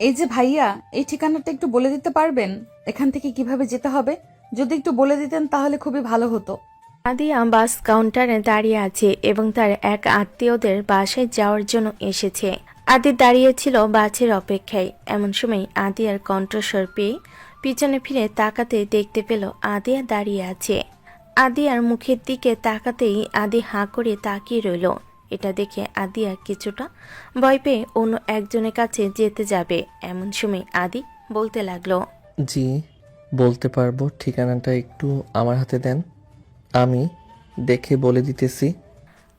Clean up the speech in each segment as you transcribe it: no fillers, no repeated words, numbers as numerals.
এই যে ভাইয়া, এই ঠিকানাটা একটু বলে দিতে পারবেন? এখান থেকে কিভাবে যেতে হবে? যদি একটু বলে দিতেন তাহলে খুবই ভালো হতো। আদিয়া বাস কাউন্টারে দাঁড়িয়ে আছে এবং তার এক আত্মীয়দের বাসায় যাওয়ার জন্য এসেছে। আদি দাঁড়িয়েছিল বাসের অপেক্ষায়। এমন সময় আদিয়ার কণ্ঠস্বর পেয়ে পিছনে ফিরে তাকাতে দেখতে পেল আদিয়া দাঁড়িয়ে আছে। আদিয়ার মুখের দিকে তাকাতেই আদি হাঁ করে তাকিয়ে রইল। এটা দেখে আদিয়া কিছুটা ভয় পেয়ে অন্য একজনের কাছে যেতে যাবে, এমন সময় আদি বলতে লাগলো, জি, বলতে পারবো। ঠিকানাটা একটু আমার হাতে দেন, আমি দেখে বলে দিতেছি।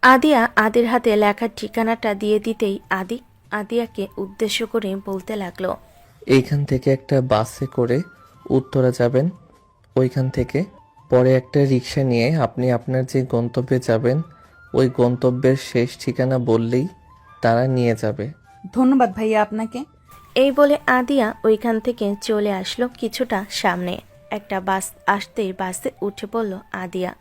আদিয়া আদির হাতে লেখা ঠিকানাটা দিয়ে দিতেই আদি আদিয়াকে উদ্দেশ্য করে বলতে লাগলো, এইখান থেকে একটা বাসে করে উত্তরা যাবেন। ওইখান থেকে পরে একটা রিক্সা নিয়ে আপনি আপনার যে গন্তব্যে যাবেন ওই গন্তব্যের শেষ ঠিকানা বললেই তারা নিয়ে যাবে। ধন্যবাদ ভাইয়া আপনাকে। এই বলে আদিয়া ওইখান থেকে চলে আসলো কিছুটা সামনে। একটা বাস আসতেই বাসে উঠে পড়ল আদিয়া।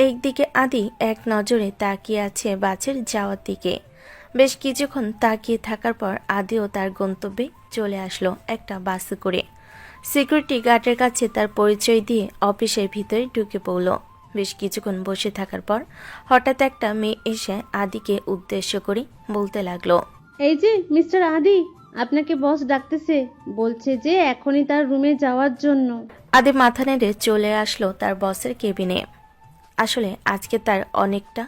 একদিকে আদি এক নজরে তাকিয়ে আছে বাসের যাওয়ার দিকে। বেশ কিছুক্ষণ তাকিয়ে থাকার পর আদিও তার গন্তব্যে চলে আসলো একটা বাসে করে। সিকিউরিটি গার্ডের কাছে তার পরিচয় দিয়ে অফিসের ভিতরে ঢুকে পড়ল। বেশ কিছুক্ষণ বসে থাকার পর হঠাৎ একটা মেয়ে এসে আদিকে উদ্দেশ্য করে বলতে লাগলো, এই যে মিস্টার আদি, আপনাকে বস ডাকতেছে, বলছে যে এখনই তার রুমে যাওয়ার জন্য। আদি মাথা নেড়ে চলে আসলো তার বসের কেবিনে। আসলে আজকে তার অনেকটা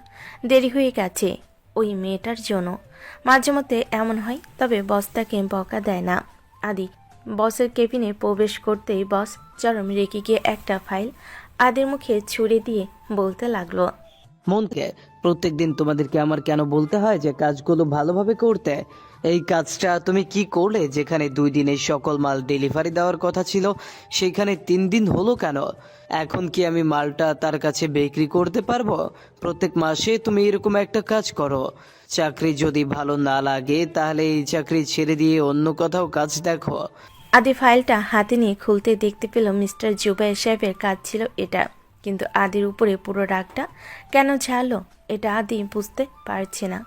দেরি হয়ে গেছে ওই মেয়েটার জন্য। মাঝে মধ্যে এমন হয়, তবে বস তাকে বকা দেয় না। আদি বসের কেবিনে প্রবেশ করতেই বস চরম রেগে গিয়ে একটা ফাইল আদির মুখে ছুঁড়ে দিয়ে বলতে লাগলো, মনকে প্রত্যেকদিন তোমাদেরকে আমার কেন বলতে হয় যে কাজগুলো ভালোভাবে করতে? এই কাজটা তুমি কি করলে? যেখানে 2 দিনে সকল মাল ডেলিভারি দেওয়ার কথা ছিল সেখানে 3 দিন হলো কেন? এখন কি আমি মালটা তার কাছে বিক্রি করতে পারবো? প্রত্যেক মাসে তুমি এরকম একটা কাজ করো। চাকরি যদি ভালো না লাগে তাহলে এই চাকরি ছেড়ে দিয়ে অন্য কোথাও কাজ দেখো। আদি ফাইলটা হাতে নিয়ে খুলতে দেখতে পেল মিস্টার জুবাইর সাহেবের কাজ ছিল এটা। কিন্তু আদির উপরে পুরো রাগটা কেন ঝাড়লো এটা আদি বুঝতে পারছে না।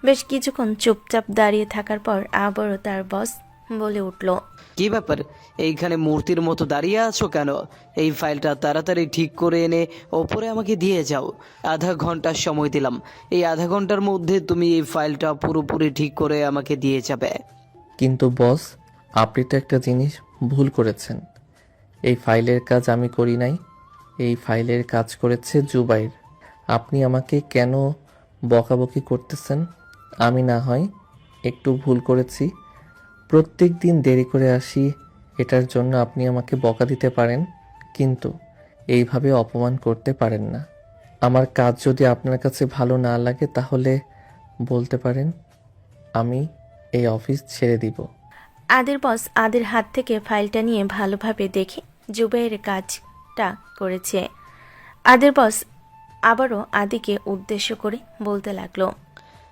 বেশ কিছুক্ষণ চুপচাপ দাঁড়িয়ে থাকার পর আবারও তার বস বলে উঠল, কি ব্যাপার, এইখানে মূর্তির মতো দাঁড়িয়ে আছো কেন? এই ফাইলটা তাড়াতাড়ি ঠিক করে এনে ওপরে আমাকে দিয়ে যাও। আধা ঘন্টার সময় দিলাম, এই আধা ঘন্টার মধ্যে তুমি এই ফাইলটা পুরোপুরি ঠিক করে আমাকে দিয়ে যাবে। কিন্তু বস, আপনি তো একটা জিনিস ভুল করেছেন। এই ফাইলের কাজ আমি করি নাই, এই ফাইলের কাজ করেছে জুবাইর। আপনি আমাকে কেন বকাবকি করতেছেন? আমি না হয় একটু ভুল করেছি, প্রত্যেক দিন দেরি করে আসি, এটার জন্য আপনি আমাকে বকা দিতে পারেন, কিন্তু এইভাবে অপমান করতে পারেন না। আমার কাজ যদি আপনার কাছে ভালো না লাগে তাহলে বলতে পারেন, আমি এই অফিস ছেড়ে দিব। আদির বস আদির হাত থেকে ফাইলটা নিয়ে ভালোভাবে দেখে জুবাইয়ের কাজটা করেছে। আদির বস আবারও আদিকে উদ্দেশ্য করে বলতে লাগলো,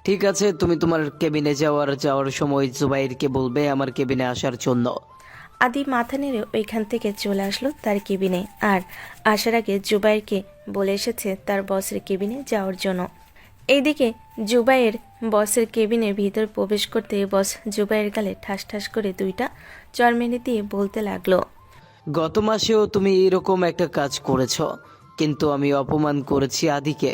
ঠিক আছে, তুমি তোমার কেবিনে যাওয়ার সময় জুবাইরকে বলবে আমার কেবিনে আসার জন্য। আদি মাথা নেড়ে ওইখান থেকে চলে আসলো তার কেবিনে। আর আসার আগে জুবাইরকে বলে এসেছে তার বসের কেবিনে যাওয়ার জন্য। এইদিকে জুবাইয়ের বসের কেবিনের ভিতর প্রবেশ করতে বস জুবাইয়ের গালে ঠাস ঠাস করে 2টা চড় মেরে দিয়ে বলতে লাগলো, গত মাসেও তুমি এরকম একটা কাজ করেছো, কিন্তু আমি অপমান করেছি আদিকে।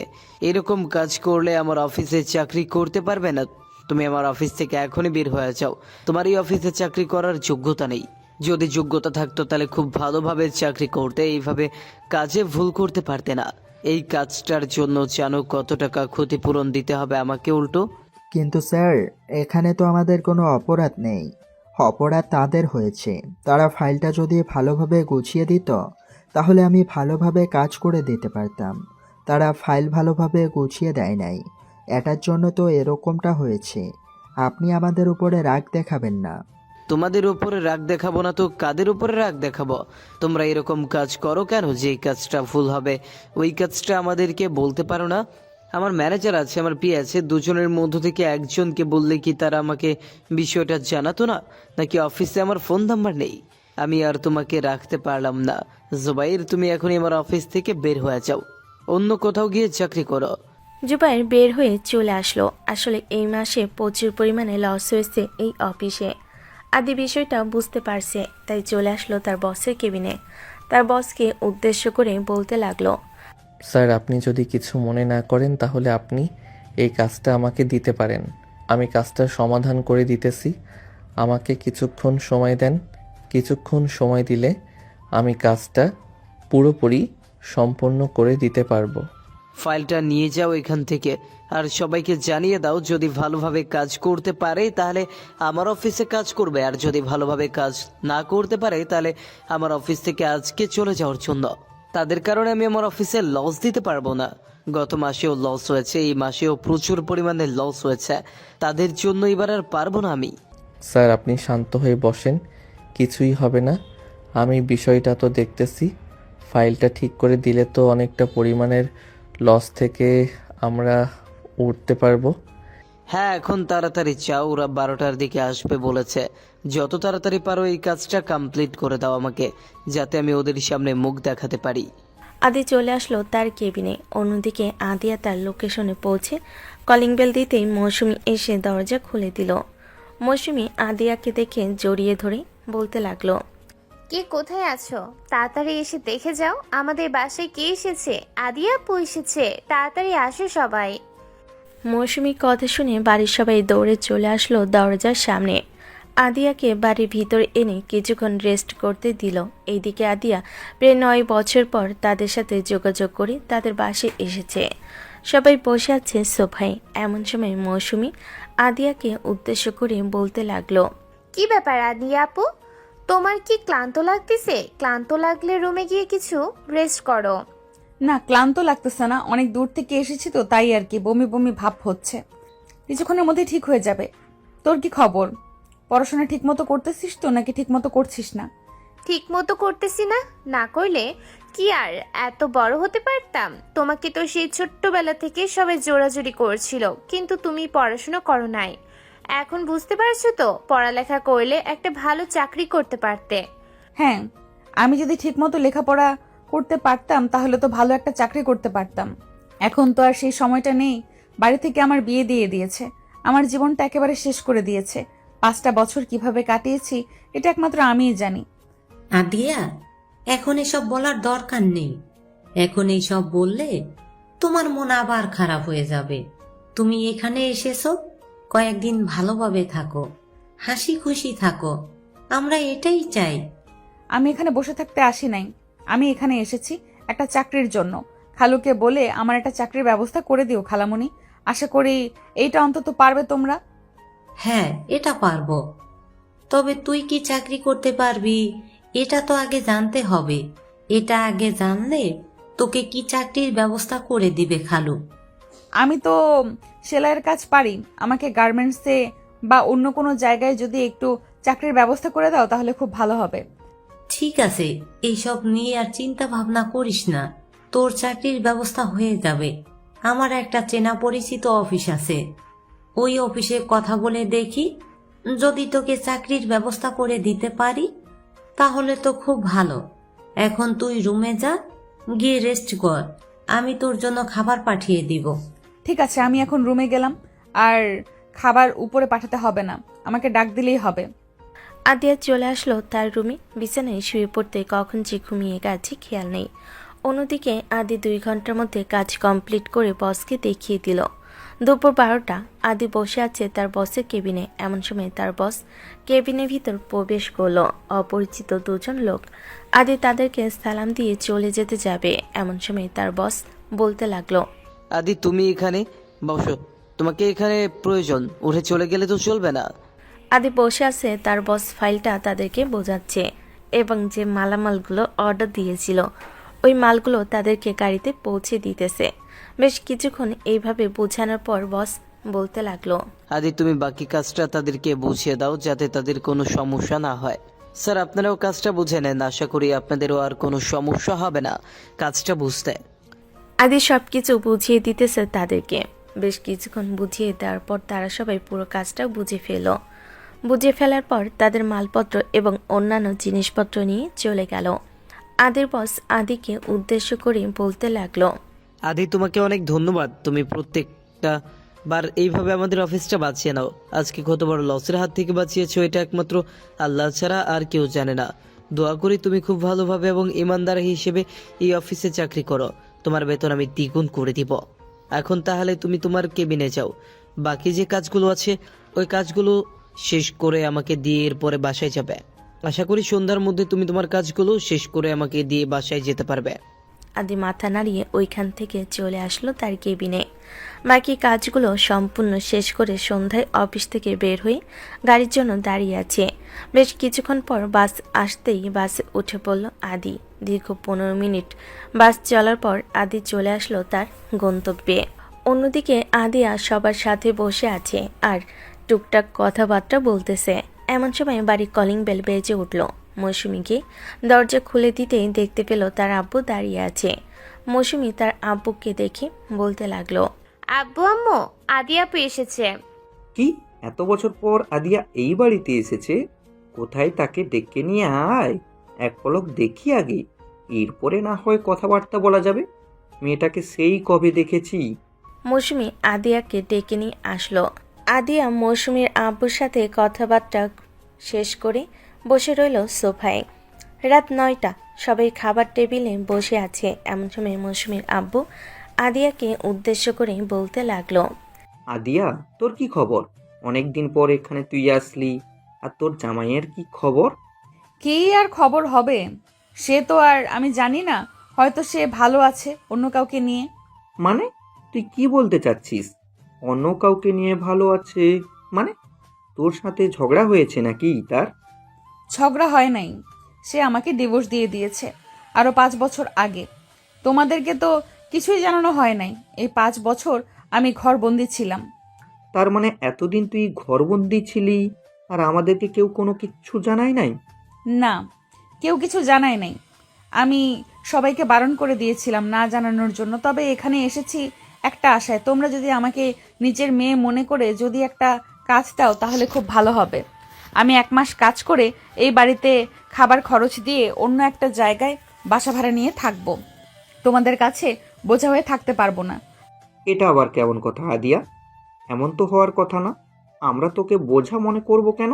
এরকম কাজ করলে আমার অফিসে চাকরি করতে পারবে না। তুমি আমার অফিস থেকে এখনই বের হয়ে যাও। তোমার এই অফিসে চাকরি করার যোগ্যতা নেই। যদি যোগ্যতা থাকতো তাহলে খুব ভালোভাবে চাকরি করতে, এইভাবে কাজে ভুল করতে পারতে না। এই কাজটার জন্য জানো কত টাকা ক্ষতিপূরণ দিতে হবে আমাকে উল্টো? কিন্তু স্যার, এখানে তো আমাদের কোনো অপরাধ নেই। অপরাধ তাদের হয়েছে। তারা ফাইলটা যদি ভালোভাবে গুছিয়ে দিত তাহলে আমি ভালোভাবে কাজ করে দিতে পারতাম। তারা ফাইল ভালোভাবে গুছিয়ে দেয় নাই, এটার জন্য তো এরকমটা হয়েছে। আপনি আমাদের উপরে রাগ দেখাবেন না। তোমাদের উপরে রাগ দেখাবো না তো কাদের উপরে রাগ দেখাবো? তোমরা এরকম কাজ করো কেন? যে কাজটা ভুল হবে ওই কাজটা আমাদেরকে বলতে পারো না? আমার ম্যানেজার আছে, আমার পি আছে, দুজনের মধ্য থেকে একজনকে বললে কি তারা আমাকে বিষয়টা জানাতো না? নাকি অফিসে আমার ফোন নাম্বার নেই? আমি আর তোমাকে রাখতে পারলাম না। জুবাইর, তুমি এখনই আমার অফিস থেকে বের হয়ে যাও, অন্য কোথাও গিয়ে চাকরি করো। জুবাইর বের হয়ে চলে আসলো। আসলে এই মাসে প্রচুর পরিমাণে লস হয়েছে এই অফিসে। আদি বিষয়টা বুঝতে পারছে, তাই চলে আসলো তার বসের কেবিনে। তার বসকে উদ্দেশ্য করে বলতে লাগলো, স্যার, আপনি যদি কিছু মনে না করেন তাহলে আপনি এই কাজটা আমাকে দিতে পারেন। আমি কাজটার সমাধান করে দিতেছি। আমাকে কিছুক্ষণ সময় দেন। কিছুক্ষণ সময় দিলে আমি কাজটা পুরোপুরি সম্পন্ন করে দিতে পারবো। ফাইলটা নিয়ে যাও এখান থেকে, আর সবাইকে জানিয়ে দাও যদি ভালোভাবে কাজ করতে পারে তাহলে আমার অফিসে কাজ করবে, আর যদি ভালোভাবে কাজ না করতে পারে তাহলে আমার অফিস থেকে আজকে চলে যাওয়ার জন্য। তাদের কারণে আমি আমার অফিসে লস দিতে পারবো না। গত মাসেও লস হয়েছে, এই মাসেও প্রচুর পরিমাণে লস হয়েছে, তাদের জন্য এবার আর পারবো না আমি। স্যার, আপনি শান্ত হয়ে বসেন, কিছুই হবে না। আমি বিষয়টা তো দেখতেছি। ফাইলটা ঠিক করে দিলে তো অনেকটা পরিমাণের লস থেকে আমরা উঠতে পারবো। হ্যাঁ, এখন তাড়াতাড়ি চাও, ওরা 12টার দিকে আসবে বলেছে। যত তাড়াতাড়ি পারো এই কাজটা কমপ্লিট করে দাও আমাকে, যাতে আমি ওদের সামনে মুখ দেখাতে পারি। আদি চলে আসলো তার কেবিনে। অন্যদিকে আদিয়া তার লোকেশনে পৌঁছে কলিং বেল দিতেই মৌসুমী এসে দরজা খুলে দিল। মৌসুমী আদিয়াকে দেখে জড়িয়ে ধরে বলতে লাগলো, কে কোথায় আছো? তাড়াতাড়ি এসে দেখে যাও আমাদের বাসায় কে এসেছে। আদিয়া আপু এসেছে, তাড়াতাড়ি আসো সবাই। মৌসুমীর কথা শুনে বাড়ির সবাই দৌড়ে চলে আসলো দরজার সামনে। আদিয়াকে বাড়ির ভিতর এনে কিছুক্ষণ রেস্ট করতে দিল। এইদিকে আদিয়া প্রায় 9 বছর পর তাদের সাথে যোগাযোগ করে তাদের বাসায় এসেছে। সবাই বসে আছে সোফায়। এমন সময় মৌসুমী আদিয়াকে উদ্দেশ্য করে বলতে লাগলো, কি ব্যাপার আদিয়া আপু, তোমার কি ক্লান্ত লাগতেছে? ক্লান্ত লাগলে রুমে গিয়ে কিছু রেস্ট করো। না, ক্লান্ত লাগতেছে না, অনেক দূর থেকে এসেছি তো তাই আর কি, বমি বমি ভাব হচ্ছে। কিছুক্ষণের মধ্যে ঠিক হয়ে যাবে। তোর কি খবর? পড়াশোনা ঠিক মতো করতেছিস তো নাকি ঠিক মতো করছিস না? ঠিক মতো করতেছি না, না করলে কি আর এত বড় হতে পারতাম? তোমাকে তো সেই ছোট্টবেলা থেকে সবাই জোরাজুরি করছিল, কিন্তু তুমি পড়াশোনা করো নাই। এখন বুঝতে পারছো তো, পড়ালেখা করলে একটা ভালো চাকরি করতে পারতে। হ্যাঁ, আমি যদি ঠিক মতো লেখাপড়া করতে পারতাম তাহলে তো ভালো একটা চাকরি করতে পারতাম। এখন তো আর সেই সময়টা নেই। বাড়ি থেকে আমার বিয়ে দিয়ে দিয়েছে, আমার জীবনটা একেবারে শেষ করে দিয়েছে। 5টা বছর কিভাবে কাটিয়েছি এটা একমাত্র আমিই জানি। আদিয়া, এখন এসব বলার দরকার নেই। এখন এইসব বললে তোমার মন আবার খারাপ হয়ে যাবে। তুমি এখানে এসেছো, কয়েকদিন ভালোভাবে থাকো, হাসি খুশি থাকো, আমরা এটাই চাই। আমি এখানে বসে থাকতে আসি নাই, আমি এখানে এসেছি একটা চাকরির জন্য। খালুকে বলে আমার একটা চাকরির ব্যবস্থা করে দিও খালামণি। আশা করি এইটা অন্তত পারবে তোমরা। হ্যাঁ, এটা পারবো, তবে তুই কি চাকরি করতে পারবি এটা তো আগে জানতে হবে। এটা আগে জানলে তোকে কি চাকরির ব্যবস্থা করে দিবে খালু। আমি তো সেলাইয়ের কাজ পারি, আমাকে গার্মেন্টসে বা অন্য কোনো জায়গায় যদি একটু চাকরির ব্যবস্থা করে দাও তাহলে খুব ভালো হবে। ঠিক আছে, এইসব নিয়ে আর চিন্তা ভাবনা করিস না, তোর চাকরির ব্যবস্থা হয়ে যাবে। আমার একটা চেনা পরিচিত অফিস আছে, ওই অফিসে কথা বলে দেখি, যদি তোকে চাকরির ব্যবস্থা করে দিতে পারি তাহলে তো খুব ভালো। এখন তুই রুমে যা, গিয়ে রেস্ট কর, আমি তোর জন্য খাবার পাঠিয়ে দিব। ঠিক আছে, আমি এখন রুমে গেলাম। আর খাবার উপরে পাঠাতে হবে না, আমাকে ডাক দিলেই হবে। আদিয়া চলে আসলো তার রুমে। বিছানায় শুয়ে পড়তে কখন যে ঘুমিয়ে গেছে খেয়াল নেই। অন্যদিকে আদি 2 ঘন্টার মধ্যে কাজ কমপ্লিট করে বসকে দেখিয়ে দিল। দুপুর 12টা। আদি বসে আছে তার বসের কেবিনে। এমন সময় তার বস কেবিনের ভিতর প্রবেশ করলো। অপরিচিত 2 জন লোক। আদি তাদেরকে সালাম দিয়ে চলে যেতে যাবে, এমন সময় তার বস বলতে লাগলো, আদি, তুমি এখানে বসো, তোমাকে এখানে প্রয়োজন, উঠে চলে গেলে তো চলবে না। আদি বসে আছে, তার বস ফাইলটা তাদেরকে বোঝাচ্ছে এবং যে মালামালগুলো অর্ডার দিয়েছিল ওই মালগুলো তাদেরকে গাড়িতে পৌঁছে দিতেছে। বেশ কিছুক্ষণ এইভাবে বোঝানোর পর বস বলতে লাগলো, আদি, তুমি বাকি কাজটা তাদেরকে বুঝিয়ে দাও যাতে তাদের কোনো সমস্যা না হয়। স্যার, আপনারাও কাজটা বুঝে নেন, আশা করি আপনাদেরও আর কোনো সমস্যা হবে না কাজটা বুঝতে। আদি সবকিছু বুঝিয়ে দিতেছে তাদেরকে। বেশ কিছুক্ষণ বুঝিয়ে দেওয়ার পর তারা সবাই পুরো কাজটা বুঝে ফেলার পর তাদের মালপত্র এবং অন্যান্য জিনিসপত্র নিয়ে চলে গেল। আদির বস আদিকে উদ্দেশ্য করে বলতে লাগলো, আদি, তোমাকে অনেক ধন্যবাদ, তুমি প্রত্যেকটা বার এইভাবে আমাদের অফিসটা বাঁচিয়ে নাও। আজকে কত বড় লসের হাত থেকে বাঁচিয়েছো এটা একমাত্র আল্লাহ ছাড়া আর কেউ জানে না। দোয়া করি তুমি খুব ভালোভাবে এবং ইমানদার হিসেবে এই অফিসে চাকরি করো। তোমার বেতন আমি দ্বিগুণ করে দিব। এখন তাহলে তুমি তোমার কেবিনে যাও, বাকি যে কাজগুলো আছে ওই কাজগুলো শেষ করে আমাকে দিয়ে এরপরে বাসায় যাবে। আশা করি সন্ধ্যার মধ্যে তুমি তোমার কাজগুলো শেষ করে আমাকে দিয়ে বাসায় যেতে পারবে। আদি মাথা নাড়িয়ে ওইখান থেকে চলে আসলো তার কেবিনে। বাকি কাজগুলো সম্পূর্ণ শেষ করে সন্ধ্যায় অফিস থেকে বের হয়ে গাড়ির জন্য দাঁড়িয়ে আছে। বেশ কিছুক্ষণ পর বাস আসতেই বাসে উঠে পড়ল আদি। দীর্ঘ 15 মিনিট বাস চলার পর আদি চলে আসলো তার গন্তব্যে। অন্যদিকে আদিয়া সবার সাথে বসে আছে আর টুকটাক কথাবার্তা বলতেছে। এমন সময় বাড়ির কলিং বেল বেজে উঠল। মৌসুমীকে দরজা খুলে দিতেই দেখতে পেল তার আব্বু দাঁড়িয়ে আছে। মৌসুমী তার আব্বুকে দেখে বলতে লাগলো, আব্বু আম্মু, আদি আপু এসেছে। কি এত বছর পর আদিয়া এই বাড়িতে এসেছে? কোথায় তাকে ডেকে নিয়ে আয়, এক পলক দেখি আগে, এরপরে না হয় কথাবার্তা বলা যাবে। মেয়েটাকে সেই কবে দেখেছি। মৌসুমী আদিয়াকে ডেকে নিয়ে আসলো। আদিয়া মৌসুমীর আব্বুর সাথে কথাবার্তা শেষ করে বসে রইল সোফায়। রাত 9টা, সবাই খাবার টেবিলে বসে আছে। এমন সময় মৌসুমীর আব্বু আদিয়াকে উদ্দেশ্য করে বলতে লাগলো, আদিয়া, তোর কি খবর? অনেকদিন পর এখানে তুই আসলি, আর তোর জামাইয়ের কি খবর? কি আর খবর হবে, সে তো আর আমি জানি না, হয়তো সে ভালো আছে অন্য কাউকে নিয়ে। মানে তুই কি বলতে চাচ্ছিস? অন্য কাউকে নিয়ে ভালো আছে মানে? তোর সাথে ঝগড়া হয়েছে নাকি তার? ঝগড়া হয় নাই, সে আমাকে ডিভোর্স দিয়ে দিয়েছে আরো 5 বছর আগে। তোমাদেরকে তো কিছুই জানানো হয় নাই। এই 5 বছর আমি ঘরবন্দি ছিলাম। তার মানে এতদিন তুই ঘরবন্দি ছিলি আর আমাদেরকে কেউ কোনো কিচ্ছু জানায় নাই? না, কেউ কিছু জানায় নাই। আমি সবাইকে বারণ করে দিয়েছিলাম না জানানোর জন্য। তবে এখানে এসেছি একটা আশায়, তোমরা যদি আমাকে নিজের মেয়ে মনে করে যদি একটা কাজ দাও তাহলে খুব ভালো হবে। আমি 1 মাস কাজ করে এই বাড়িতে খাবার খরচ দিয়ে অন্য একটা জায়গায় বাসা ভাড়া নিয়ে থাকবো। তোমাদের কাছে বোঝা হয়ে থাকতে পারবো না। এটা আবার কেমন কথা আদিয়া? এমন তো হওয়ার কথা না। আমরা তোকে বোঝা মনে করব কেন?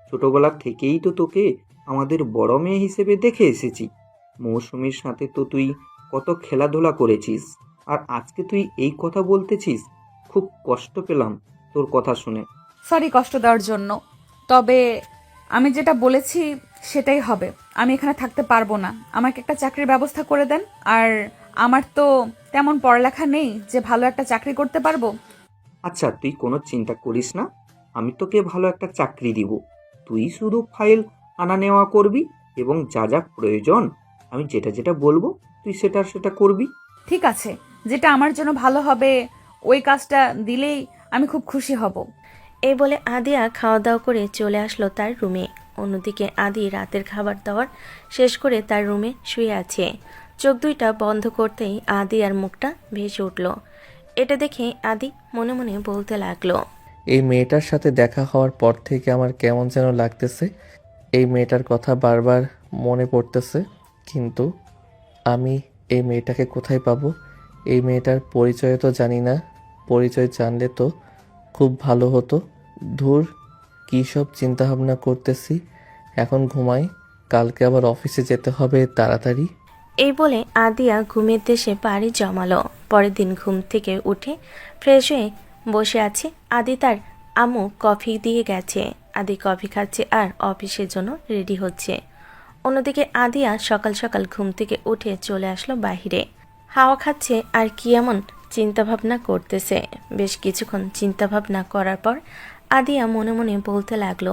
ছোটবেলা থেকেই তো তোকে আমাদের বড় মেয়ে হিসেবে দেখে এসেছি। মৌসুমীর সাথে তো তুই কত খেলাধুলা করেছিস, আর আজকে তুই এই কথা বলতেছিস? খুব কষ্ট পেলাম তোর কথা শুনে। সরি কষ্ট দেওয়ার জন্য। তবে আমি যেটা বলেছি সেটাই হবে। আমি এখানে থাকতে পারবো না। আমাকে একটা চাকরির ব্যবস্থা করে দেন। আর আমার তো তেমন পড়ালেখা নেই যে ভালো একটা চাকরি করতে পারবো। আচ্ছা, তুই কোনো চিন্তা করিস না, আমি তোকে ভালো একটা চাকরি দিব। তুই শুধু ফাইল আনা নেওয়া করবি এবং যা যা প্রয়োজন আমি যেটা যেটা বলবো তুই সেটা সেটা করবি। ঠিক আছে, যেটা আমার জন্য ভালো হবে ওই কাজটা দিলেই আমি খুব খুশি হব। এই বলে আদিয়া খাওয়া দাওয়া করে চলে আসলো তার রুমে। অন্যদিকে আদি রাতের খাবার দাবার শেষ করে তার রুমে শুয়ে আছে। চোখ দুইটা বন্ধ করতেই আদিয়ার মুখটা ভেসে উঠল। এটা দেখে আদি মনে মনে বলতে লাগলো, এই মেয়েটার সাথে দেখা হওয়ার পর থেকে আমার কেমন যেন লাগতেছে। এই মেয়েটার কথা বারবার মনে পড়তেছে, কিন্তু আমি এই মেয়েটাকে কোথায় পাবো? এই মেয়েটার পরিচয় তো জানি না। পরিচয় জানলে তো খুব ভালো হতো। ধুর, কী সব চিন্তাভাবনা করতেছি। এখন ঘুমাই, কালকে আবার অফিসে যেতে হবে তাড়াতাড়ি। এই বলে আদিয়া ঘুমের দেশে পাড়ি জমালো। পরের দিন ঘুম থেকে উঠে ফ্রেশ হয়ে বসে আছে। আদি তার আম্মু কফি দিয়ে গেছে। আদি কফি খাচ্ছে আর অফিসের জন্য রেডি হচ্ছে। অন্যদিকে আদিয়া সকাল সকাল ঘুম থেকে উঠে চলে আসলো বাহিরে। হাওয়া খাচ্ছে আর কি এমন চিন্তাভাবনা করতেছে। বেশ কিছুক্ষণ চিন্তাভাবনা করার পর আদিয়া মনে মনে বলতে লাগলো,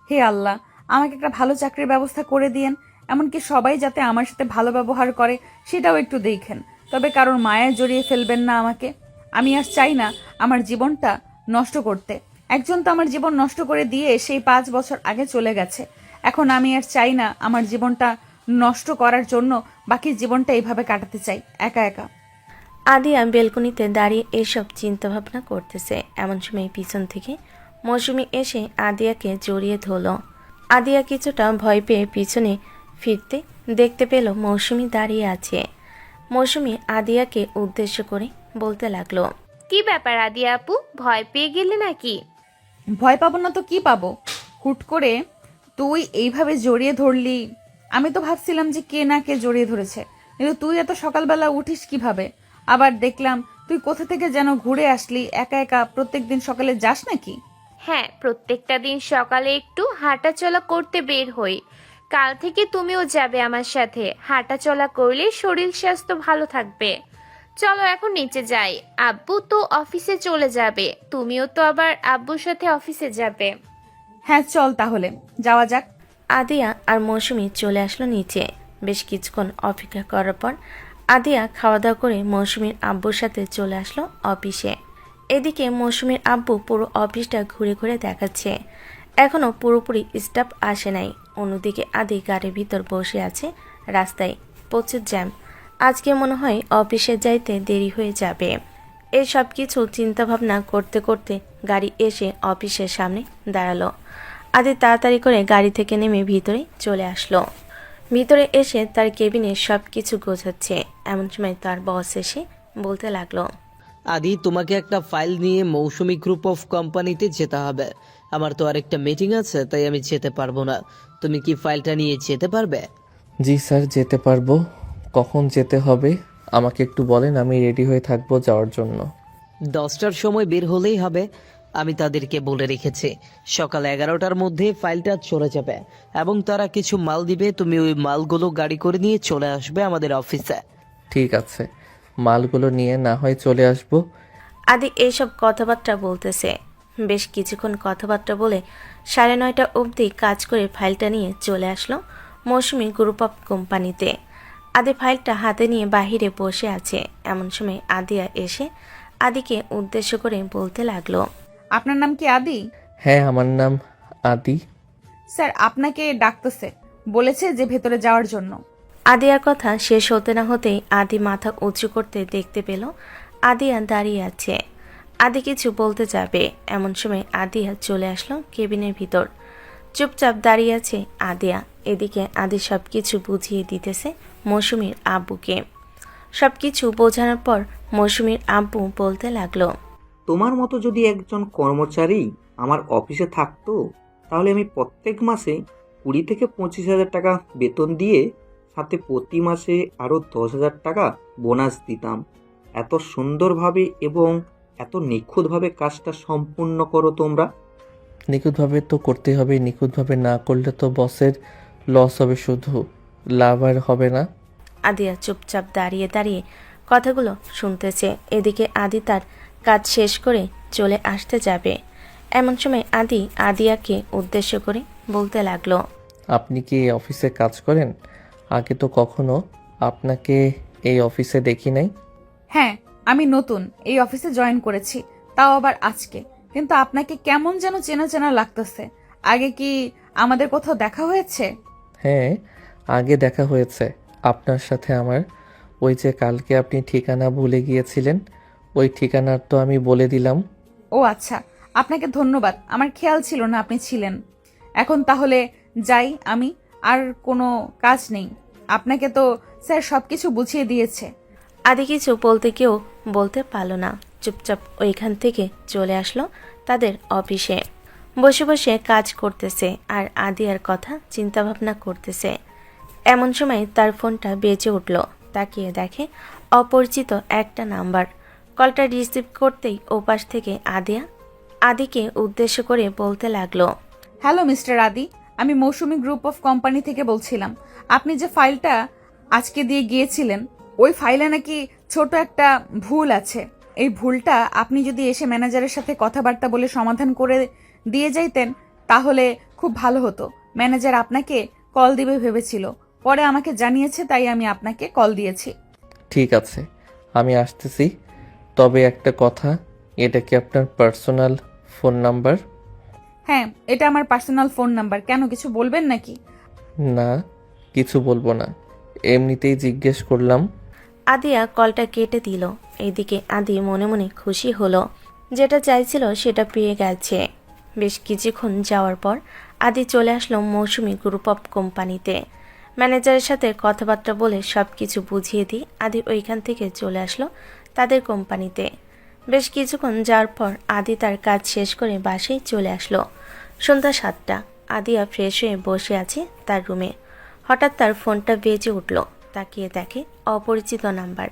হে আল্লাহ, আমাকে একটা ভালো চাকরির ব্যবস্থা করে দিয়েন। এমনকি সবাই যাতে আমার সাথে ভালো ব্যবহার করে সেটাও একটু দেখেন। তবে কারোর মায়ায় জড়িয়ে ফেলবেন না আমাকে। আমি আর চাই না আমার জীবনটা নষ্ট করতে। একজন তো আমার জীবন নষ্ট করে দিয়ে সেই 5 বছর আগে চলে গেছে। এখন আমি আর চাই না আমার জীবনটা নষ্ট করার জন্য বাকি জীবনটা এইভাবে কাটাতে চাই একা একা। আদিয়া বেলকনিতে দাঁড়িয়ে এসব চিন্তাভাবনা করতেছে। এমন সময় পিছন থেকে মৌসুমী এসে আদিয়াকে জড়িয়ে ধরল। আদিয়া কিছুটা ভয় পেয়ে পিছনে ফিরতে দেখতে পেল মৌসুমী দাঁড়িয়ে আছে। মৌসুমী আদিয়াকে উদ্দেশ্য করে বলতে লাগলো, কি ব্যাপার আদি আপু, ভয় পেয়ে গেলে নাকি? ভয় পাবো না তো কি পাবো? হুট করে তুই এইভাবে জড়িয়ে ধরলি। আমি তো ভাবছিলাম যে কে না কে জড়িয়ে ধরেছে, কিন্তু তুই এত সকালবেলা উঠিস কিভাবে? আবার দেখলাম তুই কোথা থেকে যেন ঘুরে আসলি একা একা। প্রত্যেকদিন সকালে যাস নাকি? হ্যাঁ, প্রত্যেকটা দিন সকালে একটু হাঁটাচলা করতে বের হই। কাল থেকে তুমিও যাবে আমার সাথে। হাঁটাচলা করলে শরীর স্বাস্থ্য ভালো থাকবে। চলো এখন নিচে যাই, আব্বু তো অফিসে চলে যাবে, তুমিও তো আবার আব্বুর সাথে অফিসে যাবে। হ্যাঁ চল তাহলে যাওয়া যাক। আদিয়া আর মৌসুমি চলে আসলো নিচে। বেশ কিছুক্ষণ অপেক্ষা করার পর আদিয়া খাওয়া দাওয়া করে মৌসুমীর আব্বুর সাথে চলে আসলো অফিসে। এদিকে মৌসুমীর আব্বু পুরো অফিসটা ঘুরে ঘুরে দেখাচ্ছে, এখনও পুরোপুরি স্টাফ আসে নাই। অন্যদিকে আদি গাড়ির ভিতর বসে আছে। রাস্তায় প্রচুর জ্যাম, আজকে মনে হয় অফিসে যাইতে দেরি হয়ে যাবে। এই সব কিছু চিন্তাভাবনা করতে করতে গাড়ি এসে অফিসের সামনে দাঁড়ালো। আদি তাড়াতাড়ি করে গাড়ি থেকে নেমে ভিতরে চলে আসলো। ভিতরে এসে তার কেবিনে সব কিছু গোছাচ্ছে। এমন সময় তার বস এসে বলতে লাগলো, আদি, তোমাকে একটা ফাইল নিয়ে মৌসুমী গ্রুপ অফ কোম্পানিতে যেতে হবে। আমার তো আরেকটা মিটিং আছে, তাই আমি যেতে পারবো না। তুমি কি ফাইলটা নিয়ে যেতে পারবে? জি স্যার, যেতে পারবো। কখন যেতে হবে আমাকে একটু বলেন, আমি রেডি হয়ে থাকবো যাওয়ার জন্য। 10টার সময় বের হলেই হবে। আমি তাদেরকে বলে রেখেছি সকাল 11টার মধ্যে ফাইলটা চলে যাবে এবং তারা কিছু মাল দিবে। তুমি ওই মালগুলো গাড়ি করে নিয়ে চলে আসবে আমাদের অফিসে। ঠিক আছে, মালগুলো নিয়ে না হয় চলে আসবো। আদি এইসব কথাবার্তা বলতেছে। বেশ কিছুক্ষণ কথাবার্তা বলে 9:30 অবধি কাজ করে ফাইলটা নিয়ে চলে আসলো মৌসুমী গ্রুপ অফ কোম্পানিতে। আদি ফাইলটা হাতে নিয়ে বাহিরে বসে আছে। এমন সময় আদিয়া এসে আদিকে উদ্দেশ্য করে বলতে লাগলো, আপনার নাম কি আদি? হ্যাঁ, আমার নাম আদি। স্যার আপনাকে ডাকতেছে, বলেছে যে ভেতরে যাওয়ার জন্য। আদিয়ার কথা শেষ হতে না হতেই আদি মাথা উঁচু করতে দেখতে পেল আদিয়া দাঁড়িয়ে আছে। আদি কিছু বলতে যাবে, এমন সময় আদিয়া চলে আসলো কেবিনের ভিতর। চুপচাপ দাঁড়িয়ে আছে আদিয়া। এদিকে আদি সব কিছু বুঝিয়ে দিতেছে মৌসুমীর আব্বুকে। সব কিছু বোঝানোর পর মৌসুমীর আব্বু বলতে লাগলো, তোমার মতো যদি একজন কর্মচারী আমার অফিসে থাকতো, তাহলে আমি প্রত্যেক মাসে 20 থেকে 25,000 টাকা বেতন দিয়ে সাথে প্রতি মাসে আরও 10,000 টাকা বোনাস দিতাম। এত সুন্দরভাবে এবং এত নিখুঁতভাবে কাজটা সম্পূর্ণ করো তোমরা। নিখুঁতভাবে তো করতে হবে, নিখুঁতভাবে না করলে তো বসের লস হবে, শুধু লাভ আর হবে না। আদিয়া চুপচাপ দাঁড়িয়ে দাঁড়িয়ে কথাগুলো শুনতেছে। এদিকে আদি তার কাজ শেষ করে চলে আসতে যাবে। এমন সময় আদি আদিয়াকে উদ্দেশ্য করে বলতে লাগলো, আপনি কি এই অফিসে কাজ করেন? আগে তো কখনো আপনাকে এই অফিসে দেখি নাই। হ্যাঁ, আমি নতুন এই অফিসে জয়েন করেছি, তাও আবার আজকে। কিন্তু আপনাকে কেমন যেন চেনা চেনা লাগতেছে। আগে কি আমাদের কোথাও দেখা হয়েছে? হ্যাঁ, আগে দেখা হয়েছে আপনার সাথে আমার। ওই যে কালকে আপনি ঠিকানা ভুলে গিয়েছিলেন, ওই ঠিকানার তো আমি বলে দিলাম। ও আচ্ছা, আপনাকে ধন্যবাদ, আমার খেয়াল ছিল না আপনি ছিলেন। এখন তাহলে যাই আমি, আর কোনো কাজ নেই। আপনাকে তো স্যার সবকিছু বুঝিয়ে দিয়েছে। আদি কিছু বলতে কেউ বলতে পারল না। চুপচাপ ওইখান থেকে চলে আসলো তাদের অফিসে। বসে বসে কাজ করতেছে আর আদিয়ার কথা চিন্তাভাবনা করতেছে। এমন সময় তার ফোনটা বেজে উঠল। তাকিয়ে দেখে অপরিচিত একটা নাম্বার। কলটা রিসিভ করতেই ওপাশ থেকে আদিয়া আদিকে উদ্দেশ্য করে বলতে লাগলো, হ্যালো মিস্টার আদি, আমি মৌসুমী গ্রুপ অফ কোম্পানি থেকে বলছিলাম। আপনি যে ফাইলটা আজকে দিয়ে গিয়েছিলেন, ওই ফাইলে নাকি ছোট একটা ভুল আছে। এই ভুলটা আপনি যদি এসে ম্যানেজারের সাথে কথাবার্তা বলে সমাধান করে দিয়ে যাইতেন তাহলে খুব ভালো হতো। ম্যানেজার আপনাকে কল দিবে ভেবেছিল, পরে আমাকে জানিয়েছে, তাই আমি আপনাকে কল দিয়েছি। ঠিক আছে, আমি আসতেছি। তবে একটা কথা, এটা কি আপনার পার্সোনাল ফোন নাম্বার? হ্যাঁ, এটা আমার পার্সোনাল ফোন নাম্বার। কেন, কিছু বলবেন নাকি? না, কিছু বলবো না, এমনিতেই জিজ্ঞেস করলাম। আদিয়া কলটা কেটে দিল। এইদিকে আদি মনে মনে খুশি হলো, যেটা চাইছিল সেটা পেয়ে গেছে। বেশ কিছুক্ষণ যাওয়ার পর আদি চলে আসলো মৌসুমী গ্রুপ অফ কোম্পানিতে। ম্যানেজারের সাথে কথাবার্তা বলে সব কিছু বুঝিয়ে দিয়ে আদি ওইখান থেকে চলে আসলো তাদের কোম্পানিতে। বেশ কিছুক্ষণ যাওয়ার পর আদি তার কাজ শেষ করে বাসায় চলে আসলো। সন্ধ্যা 7টা। আদিয়া ফ্রেশ হয়ে বসে আছে তার রুমে। হঠাৎ তার ফোনটা বেজে উঠল। তাকিয়ে দেখে অপরিচিত নাম্বার,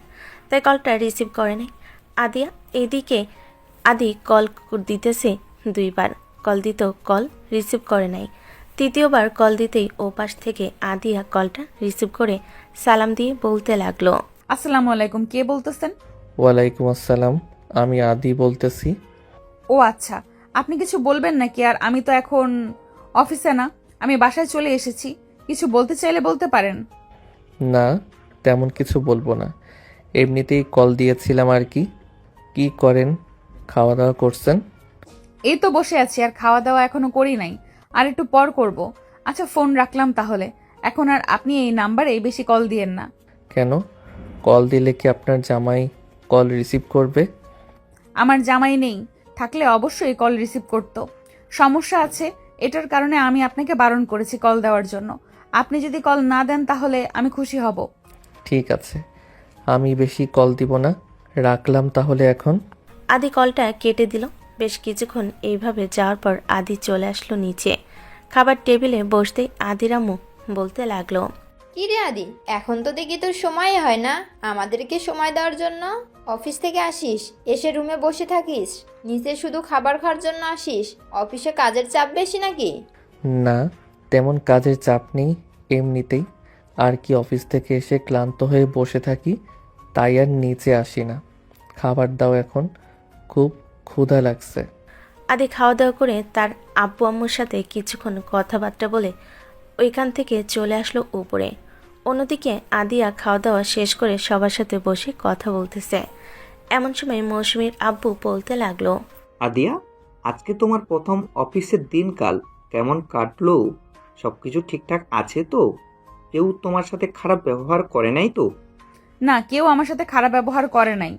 তাই কলটা রিসিভ করে নেয়। আদিয়া এদিকে আদি কল দিতেছে 2বার, কল দিত, কল রিসিভ করে নাই। তৃতীয়বার কল দিতেই ওপাশ থেকে আদিয়া কলটা রিসিভ করে সালাম দিয়ে বলতে লাগলো, আসসালামু আলাইকুম, কে বলতেছেন? ওয়ালাইকুম আসসালাম, আমি আদি বলতেছি। ও আচ্ছা, আপনি কিছু বলবেন নাকি? আর আমি তো এখন অফিসে না, আমি বাসায় চলে এসেছি। কিছু বলতে চাইলে বলতে পারেন। না, তেমন কিছু বলবো না, এমনিতেই কল দিয়েছিলাম আর কি। কি করেন? খাওয়া দাওয়া করছেন? এই তো বসে আছি, আর খাওয়া দাওয়া এখনো করি নাই, আর একটু পর করব। আচ্ছা, ফোন রাখলাম তাহলে। এখন আর আপনি এই নাম্বারে বেশি কল দিয়েন না। কেন? কল দিলে কি আপনার জামাই কল রিসিভ করবে? আমার জামাই নেই, থাকলে অবশ্যই কল রিসিভ করত। সমস্যা আছে, এটার কারণে আমি আপনাকে বারণ করেছি কল দেওয়ার জন্য। আপনি যদি কল না দেন তাহলে আমি খুশি হব। ঠিক আছে, আমি বেশি কল দিব না, রাখলাম তাহলে এখন। আদি কলটা কেটে দিল। বেশ কিছুক্ষণ এইভাবে যাওয়ার পর আদি চলে আসলো নিচে। খাবার টেবিলে বসতেই আদির আম্মু বলতে লাগলো, কি রে আদি, এখন তো দেখি তোর সময় হয় না আমাদেরকে সময় দেওয়ার জন্য। অফিস থেকে আসিস, এসে রুমে বসে থাকিস, নিচে শুধু খাবার খাওয়ার জন্য আসিস। অফিসে কাজের চাপ বেশি নাকি? না, তেমন কাজের চাপ নেই, এমনিতেই। আর কি, অফিস থেকে এসে ক্লান্ত হয়ে বসে থাকি, তাই আর নিচে আসি না। খাবার দাও এখন, খুব ক্ষুধা লাগছে। আদি খাওয়া দাওয়া করে তার আব্বু আম্মুর সাথে কিছুক্ষণ কথাবার্তা বলে ওইখান থেকে চলে আসলো উপরে। অন্যদিকে আদিয়া খাওয়া দাওয়া শেষ করে সবার সাথে বসে কথা বলতেছে। এমন সময় মৌসুমীর আব্বু বলতে লাগলো, আদিয়া, আজকে তোমার প্রথম অফিসের দিনকাল কেমন কাটলো? সব কিছু ঠিকঠাক আছে তো? কেউ তোমার সাথে খারাপ ব্যবহার করে নাই তো? না, কেউ আমার সাথে খারাপ ব্যবহার করে নাই,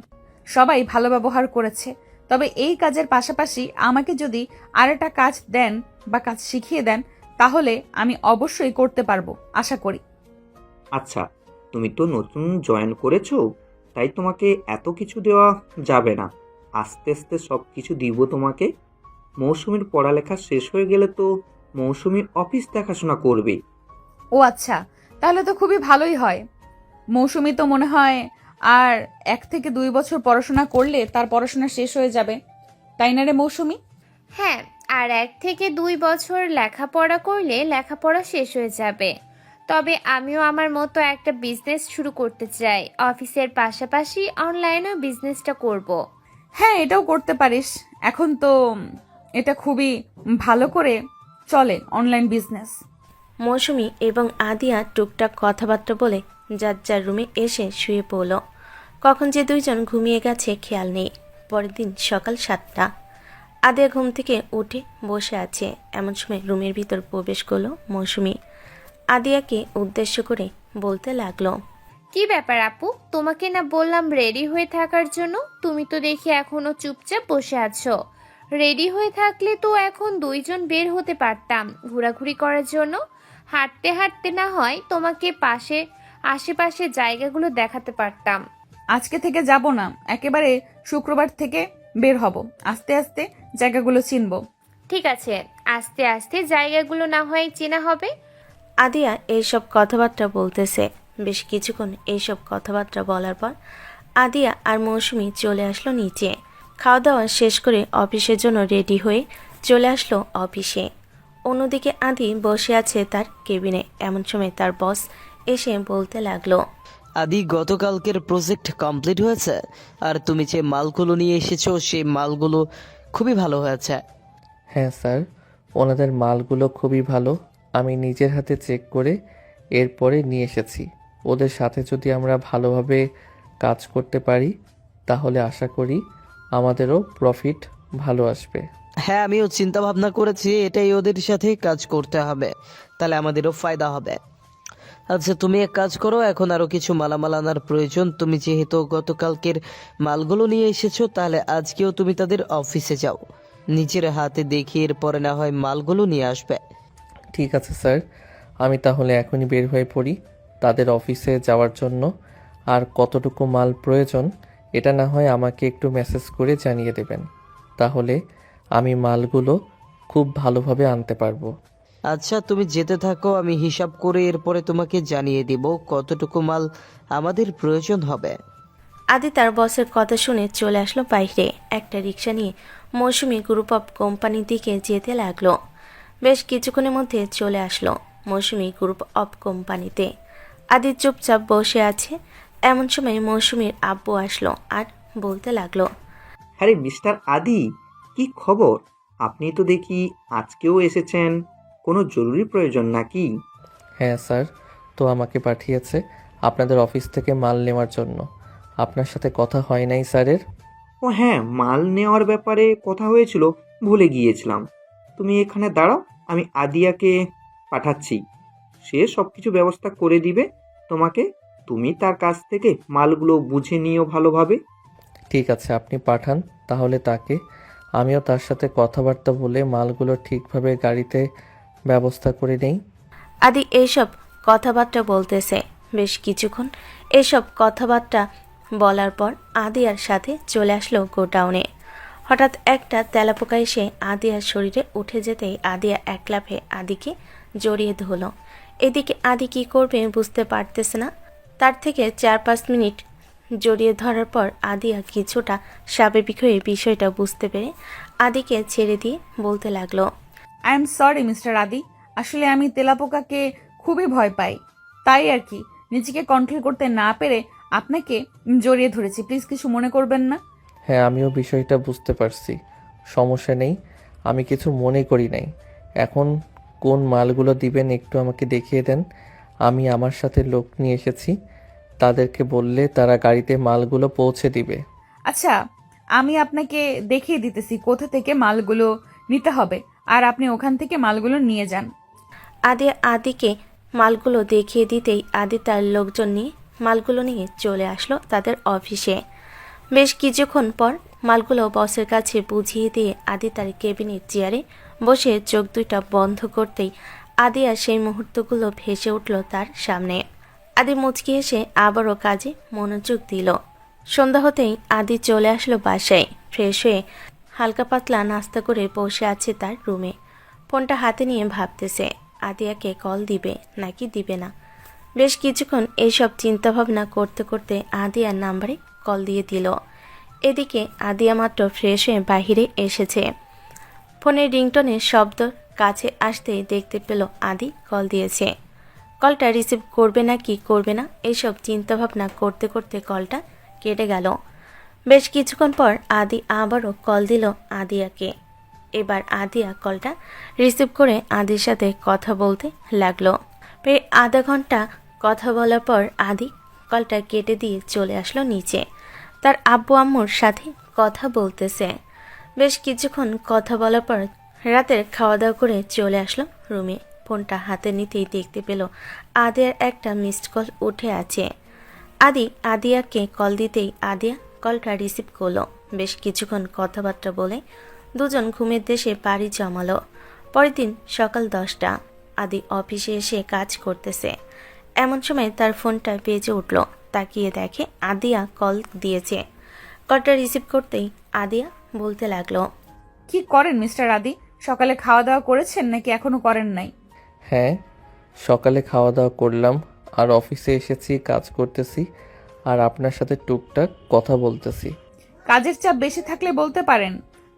সবাই ভালো ব্যবহার করেছে। তবে এই কাজের পাশাপাশি আমাকে যদি আরেকটা কাজ দেন বা কাজ শিখিয়ে দেন তাহলে আমি অবশ্যই করতে পারবো, আশা করি। আচ্ছা, তুমি তো নতুন জয়েন করেছো, তাই তোমাকে এত কিছু দেওয়া যাবে না। আস্তে আস্তে সব কিছু দিব তোমাকে। মৌসুমীর পড়ালেখা শেষ হয়ে গেলে তো মৌসুমী অফিস দেখাশোনা করবে। ও আচ্ছা, তাহলে তো খুবই ভালোই হয়। মৌসুমী তো মনে হয় আর 1 থেকে 2 বছর পড়াশোনা করলে তার পড়াশোনা শেষ হয়ে যাবে, তাই না রে মৌসুমী? হ্যাঁ, আর 1 থেকে 2 বছর লেখাপড়া করলে লেখাপড়া শেষ হয়ে যাবে। তবে আমিও আমার মতো একটা বিজনেস শুরু করতে চাই। অফিসের পাশাপাশি অনলাইনেও বিজনেসটা করব। হ্যাঁ, এটাও করতে পারিস। এখন তো এটা খুবই ভালো করে চলে, অনলাইন বিজনেস। মৌসুমী এবং আদিয়া টুকটাক কথাবার্তা বলে যার যার রুমে এসে শুয়ে পড়ল। কখন যে দুইজন ঘুমিয়ে গেছে খেয়াল নেই। পরের দিন সকাল 7টা। আদিয়া ঘুম থেকে উঠে বসে আছে। এমন সময় রুমের ভিতর প্রবেশ করলো মৌসুমী। আদিয়াকে উদ্দেশ্য করে বলতে লাগলো, কি ব্যাপার আপু, তোমাকে না বললাম রেডি হয়ে থাকার জন্য? তুমি তো দেখি এখনো চুপচাপ বসে আছো। রেডি হয়ে থাকলে তো এখন 2 জন বের হতে পারতাম ঘোরাঘুরি করার জন্য। হাঁটতে হাঁটতে না হয় তোমাকে আশেপাশে জায়গাগুলো দেখাতে পারতাম। আজকে থেকে যাব না, একেবারে শুক্রবার থেকে বের হব। আস্তে আস্তে জায়গাগুলো চিনব। ঠিক আছে, আস্তে আস্তে জায়গাগুলো না হয় চেনা হবে। আদিয়া এইসব কথাবার্তা বলতেছে। বেশ কিছুক্ষণ এইসব কথাবার্তা বলার পর আদিয়া আর মৌসুমী চলে আসলো নিচে। খাওয়া দাওয়া শেষ করে অফিসের জন্য রেডি হয়ে চলে আসলো অফিসে। অন্যদিকে আদি বসে আছে তার কেবিনে। এমন সময় তার বস এসে বলতে লাগলো, আদি, গতকালকের প্রজেক্ট কমপ্লিট হয়েছে, আর তুমি যে মালগুলো নিয়ে এসেছো সেই মালগুলো খুবই ভালো হয়েছে। হ্যাঁ স্যার, ওনাদের মালগুলো খুবই ভালো, আমি নিজের হাতে চেক করে এরপরে নিয়ে এসেছি। ওদের সাথে যদি আমরা ভালোভাবে কাজ করতে পারি তাহলে আশা করি আমাদেরও প্রফিট ভালো আসবে। হ্যাঁ, আমিও চিন্তা ভাবনা করেছি এটাই, ওদের সাথে কাজ করতে হবে, তাহলে আমাদেরও ফায়দা হবে। আচ্ছা, তুমি এক কাজ করো, এখন আরও কিছু মালামাল আনার প্রয়োজন। তুমি যেহেতু গতকালকের মালগুলো নিয়ে এসেছো, তাহলে আজকেও তুমি তাদের অফিসে যাও, নিজের হাতে দেখিয়ে এরপরে না হয় মালগুলো নিয়ে আসবে। ঠিক আছে স্যার, আমি তাহলে এখনই বের হয়ে পড়ি তাদের অফিসে যাওয়ার জন্য। আর কতটুকু মাল প্রয়োজন এটা না হয় আমাকে একটু মেসেজ করে জানিয়ে দেবেন, তাহলে আমি মালগুলো খুব ভালোভাবে আনতে পারবো। আচ্ছা, তুমি যেতে থাকো, আমি হিসাব করে এরপরে তোমাকে জানিয়ে দিব কতটুকু মাল আমাদের প্রয়োজন হবে। আদি তার বসের কথা শুনে চলে আসলো বাইরে। একটা রিক্সা নিয়ে মৌসুমি গ্রুপ অফ কোম্পানির দিকে যেতে লাগলো। বেশ কিছুক্ষণের মধ্যে চলে আসলো মৌসুমি গ্রুপ অফ কোম্পানিতে। আদি চুপচাপ বসে আছে। এমন সময় মৌসুমীর আব্বু আসলো আর বলতে লাগলো, আরে মিস্টার আদি, কি খবর? আপনি তো দেখি আজকেও এসেছেন, কোনো জরুরি প্রয়োজন নাকি? হ্যাঁ স্যার, তো আমাকে পাঠিয়েছে আপনাদের অফিস থেকে মাল নেওয়ার জন্য। আপনার সাথে কথা হয় নাই স্যারের? ও হ্যাঁ, মাল নেওয়ার ব্যাপারে কথা হয়েছিল, ভুলে গিয়েছিলাম। তুমি এখানে দাঁড়াও, আমি আদিয়াকে পাঠাচ্ছি, সে সব কিছু ব্যবস্থা করে দিবে তোমাকে। তুমি তার কাছ থেকে মালগুলো বুঝে নিও ভালোভাবে। ঠিক আছে, আপনি পাঠান তাহলে তাকে। আমিও তার সাথে কথাবার্তা বলে মালগুলো ঠিকভাবে গাড়িতে ব্যবস্থা করে নেই। আদি এইসব কথাবার্তা বলতেছে। বেশ কিছুক্ষণ এইসব কথাবার্তা বলার পর আদিয়ার সাথে চলে আসলো গোডাউনে। হঠাৎ একটা তেলাপোকা এসে আদিয়ার শরীরে উঠে যেতেই আদিয়া এক লাফে আদিকে জড়িয়ে ধরল। এদিকে আদি কি করবে বুঝতে পারতেছে না। তার থেকে 4-5 মিনিট জড়িয়ে ধরার পর আদিয়া কিছুটা স্বাভাবিক হয়ে বিষয়টা বুঝতে পেরে আদিকে ছেড়ে দিয়ে বলতে লাগলো, আই এম সরি মিস্টার আদি, আসলে আমি তেলাপোকাকে খুবই ভয় পাই, তাই আর কি নিজেকে কন্ট্রোল করতে না পেরে আপনাকে জড়িয়ে ধরেছি। প্লিজ কিছু মনে করবেন না। হ্যাঁ, আমিও বিষয়টা বুঝতে পারছি, সমস্যা নেই, আমি কিছু মনে করি নাই। এখন কোন মালগুলো দিবেন একটু আমাকে দেখিয়ে দেন। আমি আমার সাথে লোক নিয়ে এসেছি, তাদেরকে বললে তারা গাড়িতে মালগুলো পৌঁছে দিবে। আচ্ছা, আমি আপনাকে দেখিয়ে দিতেছি কোথা থেকে মালগুলো নিতে হবে, আর আপনি ওখান থেকে মালগুলো নিয়ে যান। আদিকে মালগুলো দেখিয়ে দিতেই আদি তার লোকজন নিয়ে মালগুলো নিয়ে চলে আসলো তাদের অফিসে। বেশ কিছুক্ষণ পর মালগুলো বসের কাছে বুঝিয়ে দিয়ে আদি তার কেবিনের চেয়ারে বসে চোখ দুইটা বন্ধ করতেই আদি আর সেই মুহূর্তগুলো ভেসে উঠল তার সামনে। আদি মুচকি এসে আবারও কাজে মনোযোগ দিল। সন্ধ্যা হতেই আদি চলে আসলো বাসায়। ফ্রেশ হয়ে হালকা পাতলা নাস্তা করে বসে আছে তার রুমে। ফোনটা হাতে নিয়ে ভাবতেছে আদিয়াকে কল দিবে নাকি দিবে না। বেশ কিছুক্ষণ এইসব চিন্তাভাবনা করতে করতে আদিয়ার নাম্বারে কল দিয়ে দিল। এদিকে আদিয়া মাত্র ফ্রেশ হয়ে বাহিরে এসেছে। ফোনের রিংটনের শব্দ কাছে আসতেই দেখতে পেল আদি কল দিয়েছে। কলটা রিসিভ করবে না কি করবে না এইসব চিন্তাভাবনা করতে করতে কলটা কেটে গেল। বেশ কিছুক্ষণ পর আদি আবারও কল দিল আদিয়াকে। এবার আদিয়া কলটা রিসিভ করে আদির সাথে কথা বলতে লাগলো। প্রায় আধা ঘন্টা কথা বলার পর আদি কলটা কেটে দিয়ে চলে আসলো নিচে। তার আব্বু আম্মুর সাথে কথা বলতেছে। বেশ কিছুক্ষণ কথা বলার পর রাতের খাওয়া দাওয়া করে চলে আসলো রুমে। ফোনটা হাতে নিতেই দেখতে পেল আদিয়ার একটা মিসড কল উঠে আছে। আদিয়াকে কল দিতেই আদিয়া কলটা রিসিভ করলো। বেশ কিছুক্ষণ কথাবার্তা বলে দুজন ঘুমের দেশে পাড়ি জমালো। পরের দিন সকাল 10টা। আদি অফিসে এসে কাজ করতেছে। এমন সময় তার ফোনটা বেজে উঠল। তাকিয়ে দেখে আদিয়া কল দিয়েছে। কলটা রিসিভ করতেই আদিয়া বলতে লাগলো, কি করেন মিস্টার আদি? সকালে খাওয়া দাওয়া করেছেন নাকি এখনো করেন নাই? হ্যাঁ, সকালে খাওয়া দাওয়া করলাম আর অফিসে এসেছি, কাজ করতেছি আর আপনার সাথে টুকটাক কথা বলতেছি। কাজের চাপ বেশি থাকলে বলতে পারেন,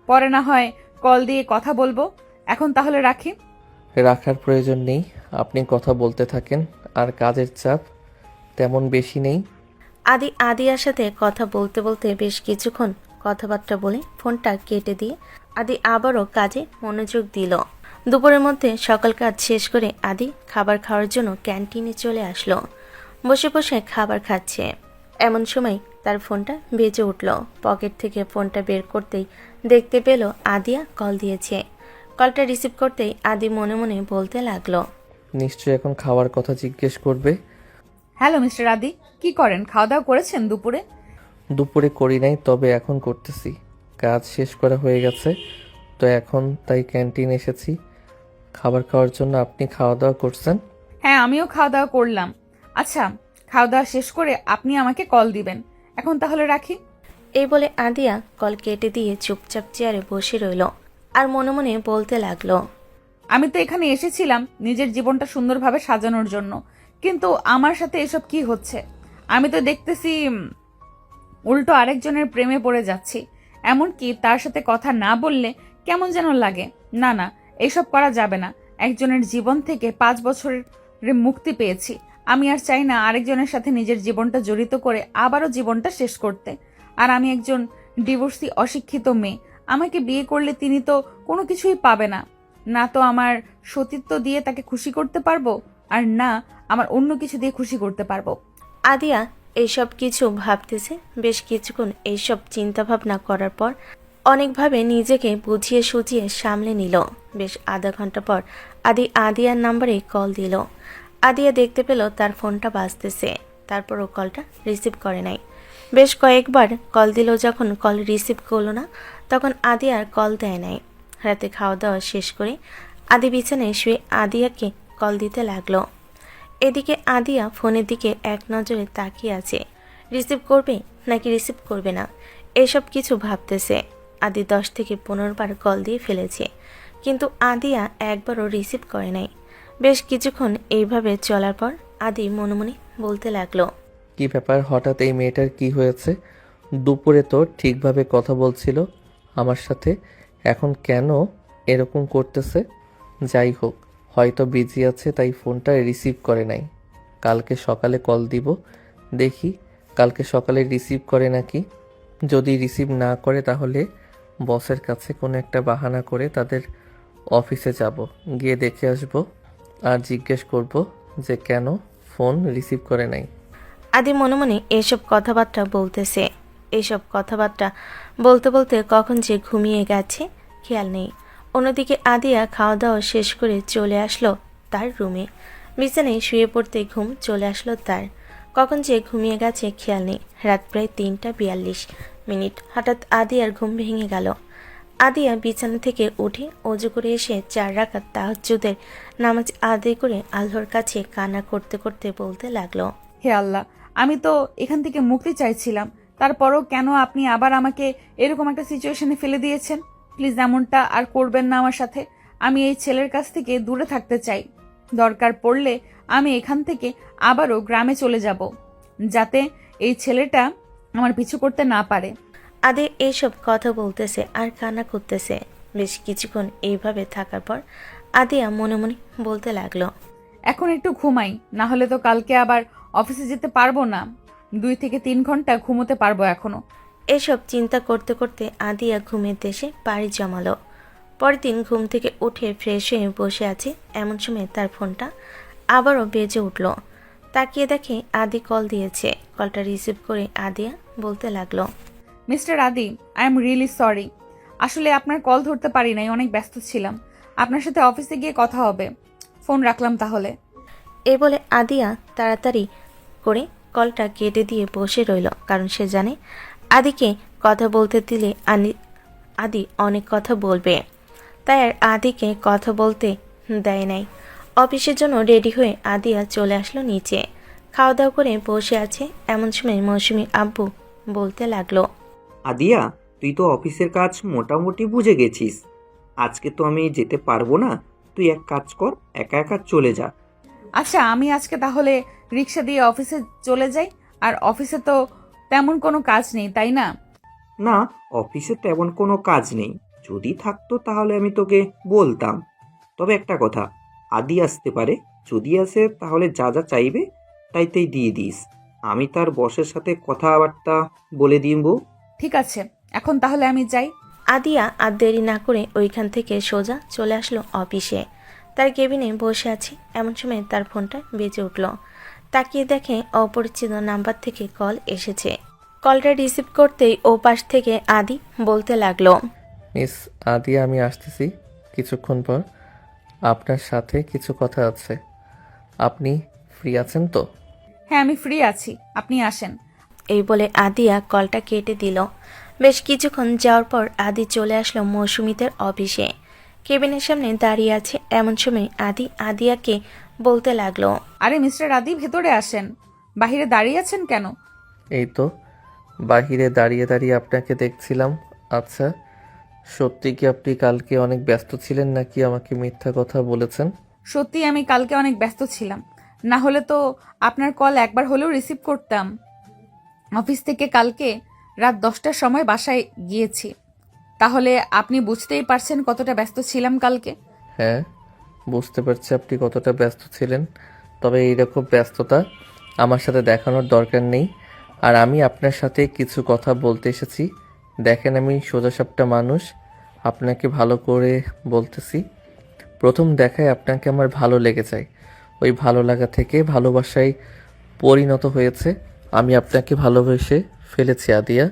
পরে না হয় কল দিয়ে কথা বলবো। এখন তাহলে রাখি। রাখার প্রয়োজন নেই, আপনি কথা বলতে থাকেন। আর কাজের চাপ তেমন বেশি নেই। আদিয়ার সাথে কথা বলতে বলতে বেশ কিছুক্ষণ কথাবার্তা বলে ফোনটা কেটে দিয়ে আদি আবারও কাজে মনোযোগ দিল। দুপুরের মধ্যে সকল কাজ শেষ করে আদি খাবার খাওয়ার জন্য ক্যান্টিনে চলে আসলো। বসে বসে খাবার খাচ্ছে। এমন সময় তার ফোনটা বেজে উঠল। পকেট থেকে ফোনটা বের করতেই দেখতে পেল আদিয়া কল দিয়েছে। কলটা রিসিভ করতেই আদি মনে মনে বলতে লাগলো, নিশ্চয়ই এখন খাওয়ার কথা জিজ্ঞেস করবে। হ্যালো মিস্টার আদি, কি করেন? খাওয়া দাওয়া করেছেন দুপুরে? দুপুরে করি নাই, তবে এখন করতেছি। কাজ শেষ করা হয়ে গেছে তো এখন তাই ক্যান্টিন এসেছি খাবার খাওয়ার জন্য। আপনি খাওয়া দাওয়া করছেন? হ্যাঁ, আমিও খাওয়া দাওয়া করলাম। আচ্ছা, খাওয়া দাওয়া শেষ করে আপনি আমাকে কল দিবেন। এখন তাহলে রাখি। এই বলে আদিয়া কল কেটে দিয়ে চুপচাপ চেয়ারে বসে রইল আর মনে মনে বলতে লাগলো, আমি তো এখানে এসেছিলাম নিজের জীবনটা সুন্দরভাবে সাজানোর জন্য, কিন্তু আমার সাথে এসব কি হচ্ছে? আমি তো দেখতেছি উল্টো আরেকজনের প্রেমে পড়ে যাচ্ছি। এমনকি তার সাথে কথা না বললে কেমন যেন লাগে। না না, এসব করা যাবে না। একজনের জীবন থেকে 5 বছরের মুক্তি পেয়েছি। আমি আর চাই না আরেকজনের সাথে নিজের জীবনটা জড়িত করে আবারও জীবনটা শেষ করতে। আর আমি একজন ডিভোর্সি অশিক্ষিত মেয়ে। আমাকে বিয়ে করলে তিনি তো কোনো কিছুই পাবে না। না তো আমার সতীত্ব দিয়ে তাকে খুশি করতে পারবো, আর না আমার অন্য কিছু দিয়ে খুশি করতে পারবো। আদিয়া এইসব কিছু ভাবতেছে। বেশ কিছুক্ষণ এইসব চিন্তা ভাবনা করার পর অনেকভাবে নিজেকে বুঝিয়ে সুঝিয়ে সামলে নিল। বেশ আধা ঘন্টা পর আদিয়ার নাম্বারে কল দিল। আদিয়া দেখতে পেল তার ফোনটা বাজতেছে, তারপরও কলটা রিসিভ করে নাই। বেশ কয়েকবার কল দিল, যখন কল রিসিভ করলো না তখন আদিয়ার কল দেয় নাই। রাতে খাওয়া দাওয়া শেষ করে আদি বিছানায় শুয়ে আদিয়াকে কল দিতে লাগলো। এদিকে আদিয়া ফোনের দিকে এক নজরে তাকিয়ে আছে। রিসিভ করবে নাকি রিসিভ করবে না এসব কিছু ভাবতেছে। আদি 10 থেকে 15 বার কল দিয়ে ফেলেছে, কিন্তু আদিয়া একবারও রিসিভ করে নাই। বেশ কিছুক্ষণ এইভাবে চলার পর আদি মনে মনে বলতে লাগলো, কি ব্যাপার, হঠাৎ এই মেয়েটার কি হয়েছে? দুপুরে তো ঠিকভাবে কথা বলছিল আমার সাথে, এখন কেন এরকম করতেছে? যাই হোক, হয়তো বিজি আছে তাই ফোনটা রিসিভ করে নাই। কালকে সকালে কল দিব, দেখি কালকে সকালে রিসিভ করে নাকি। যদি রিসিভ না করে তাহলে বসের কাছে কোনো একটা বাহানা করে তাদের অফিসে যাব, গিয়ে দেখে আসব আর জিজ্ঞেস করব যে কেন ফোন রিসিভ করে নাই। আদি মনে মনে এসব কথাবার্তা বলতেছে। এইসব কথাবার্তা বলতে বলতে কখন যে ঘুমিয়ে গেছে খেয়াল নেই। অন্যদিকে আদিয়া খাওয়া দাওয়া শেষ করে চলে আসলো তার রুমে। বিছানায় শুয়ে পড়তে ঘুম চলে আসলো তার। কখন যে ঘুমিয়ে গেছে খেয়াল নেই। রাত প্রায় 3:42। হঠাৎ আদিয়ার ঘুম ভেঙে গেল। আদিয়া বিছানা থেকে উঠে অজু করে এসে 4 রাকাত তাহাজ্জুদের নামাজ আদায় করে আল্লাহর কাছে কান্না করতে করতে বলতে লাগলো, হে আল্লাহ, আমি তো এখান থেকে মুক্তি চাইছিলাম, তারপরও কেন আপনি আবার আমাকে এরকম একটা সিচুয়েশনে ফেলে দিয়েছেন? প্লিজ এমনটা আর করবেন না আমার সাথে। আমি এই ছেলের কাছ থেকে দূরে থাকতে চাই। দরকার পড়লে আমি এখান থেকে আবারও গ্রামে চলে যাব, যাতে এই ছেলেটা আমার পিছু করতে না পারে। আদি এইসব কথা বলতেছে আর কান্না করতেছে। বেশ কিছুক্ষণ এইভাবে থাকার পর আদিয়া মনে মনে বলতে লাগলো, এখন একটু ঘুমাই, না হলে তো কালকে আবার অফিসে যেতে পারবো না। 2 থেকে 3 ঘন্টা ঘুমোতে পারবো এখনো। এসব চিন্তা করতে করতে আদিয়া ঘুমের দেশে পাড়ি জমালো। পরের দিন ঘুম থেকে উঠে ফ্রেশ হয়ে বসে আছে, এমন সময় তার ফোনটা আবারও বেজে উঠল। তাকিয়ে দেখে আদি কল দিয়েছে। কলটা রিসিভ করে আদিয়া বলতে লাগলো, মিস্টার আদি, আই এম রিয়েলি সরি। আসলে আপনার কল ধরতে পারি নাই, অনেক ব্যস্ত ছিলাম। আপনার সাথে অফিসে গিয়ে কথা হবে। ফোন রাখলাম তাহলে। এই বলে আদিয়া তাড়াতাড়ি করে কলটা কেটে দিয়ে বসে রইল, কারণ সে জানে আদিকে কথা বলতে দিলে আদি অনেক কথা বলবে। তাই আর আদিকে কথা বলতে দেয় নাই। অফিসের জন্য রেডি হয়ে আদিয়া চলে আসলো নিচে। খাওয়া দাওয়া করে বসে আছে, এমন সময় মৌসুমী আব্বু বলতে লাগলো, আদিয়া, তুই তো অফিসের কাজ মোটামুটি বুঝে গেছিস। আজকে তো আমি যেতে পারবো না, তুই এক কাজ কর, একা একা চলে যা। আচ্ছা, আমি আজকে তাহলে রিক্সা দিয়ে অফিসে চলে যাই। আর অফিসে তো তেমন কোনো কাজ নেই, তাই না? না, অফিসে তেমন কোনো কাজ নেই। যদি থাকতো তাহলে আমি তোকে বলতাম। তবে একটা কথা, আদি আসতে পারে। যদি আসে তাহলে যা যা চাইবে তাই দিয়ে দিস। আমি তার বসের সাথে কথাবার্তা বলে দিব। ঠিক আছে, এখন তাহলে আমি যাই। আদিয়া আর দেরি না করে ওইখান থেকে সোজা চলে আসলো অফিসে। তার কেবিনে বসে আছে, এমন সময় তার ফোনটা বেজে উঠল। তাকিয়ে দেখে অপরিচিত নাম্বার থেকে কল এসেছে। কলটা রিসিভ করতেই ও পাশ থেকে আদি বলতে লাগলো, মিস আদিয়া, আমি আসতেছি কিছুক্ষণ পর। আপনার সাথে কিছু কথা আছে। আপনি ফ্রি আছেন তো? হ্যাঁ, আমি ফ্রি আছি, আপনি আসেন। এই বলে আদিয়া কলটা কেটে দিল। বেশ কিছুক্ষণ যাওয়ার পর আদি চলে আসলো মৌসুমীদের অফিসে। কেবিনের সামনে দাঁড়িয়ে আছে, এমন সময় আদি আদিয়াকে বলতে লাগলো, আরে মিস্টার আদি, ভেতরে আসেন। বাহিরে দাঁড়িয়ে আছেন কেন? এই তো বাহিরে দাঁড়িয়ে দাঁড়িয়ে আপনাকে দেখছিলাম। আচ্ছা, সত্যি কি আপনি কালকে অনেক ব্যস্ত ছিলেন নাকি আমাকে মিথ্যা কথা বলেছেন? সত্যি আমি কালকে অনেক ব্যস্ত ছিলাম, না হলে তো আপনার কল একবার হলেও রিসিভ করতাম। অফিস থেকে কালকে রাত 10টার সময় বাসায় গিয়েছি, তাহলে আপনি বুঝতেই পারছেন কতটা ব্যস্ত ছিলাম কালকে। হ্যাঁ, বুঝতে পারছি আপনি কতটা ব্যস্ত ছিলেন, তবে এইরকম ব্যস্ততা আমার সাথে দেখানোর দরকার নেই। আর আমি আপনার সাথে কিছু কথা বলতে এসেছি। দেখেন, আমি সোজাসাপটা মানুষ, আপনাকে ভালো করে বলতেছি। প্রথম দেখায় আপনাকে আমার ভালো লেগে যায়, ওই ভালো লাগা থেকে ভালোবাসায় পরিণত হয়েছে। আমি আপনাকে ভালোবেসে ফেলেছি আদিয়া।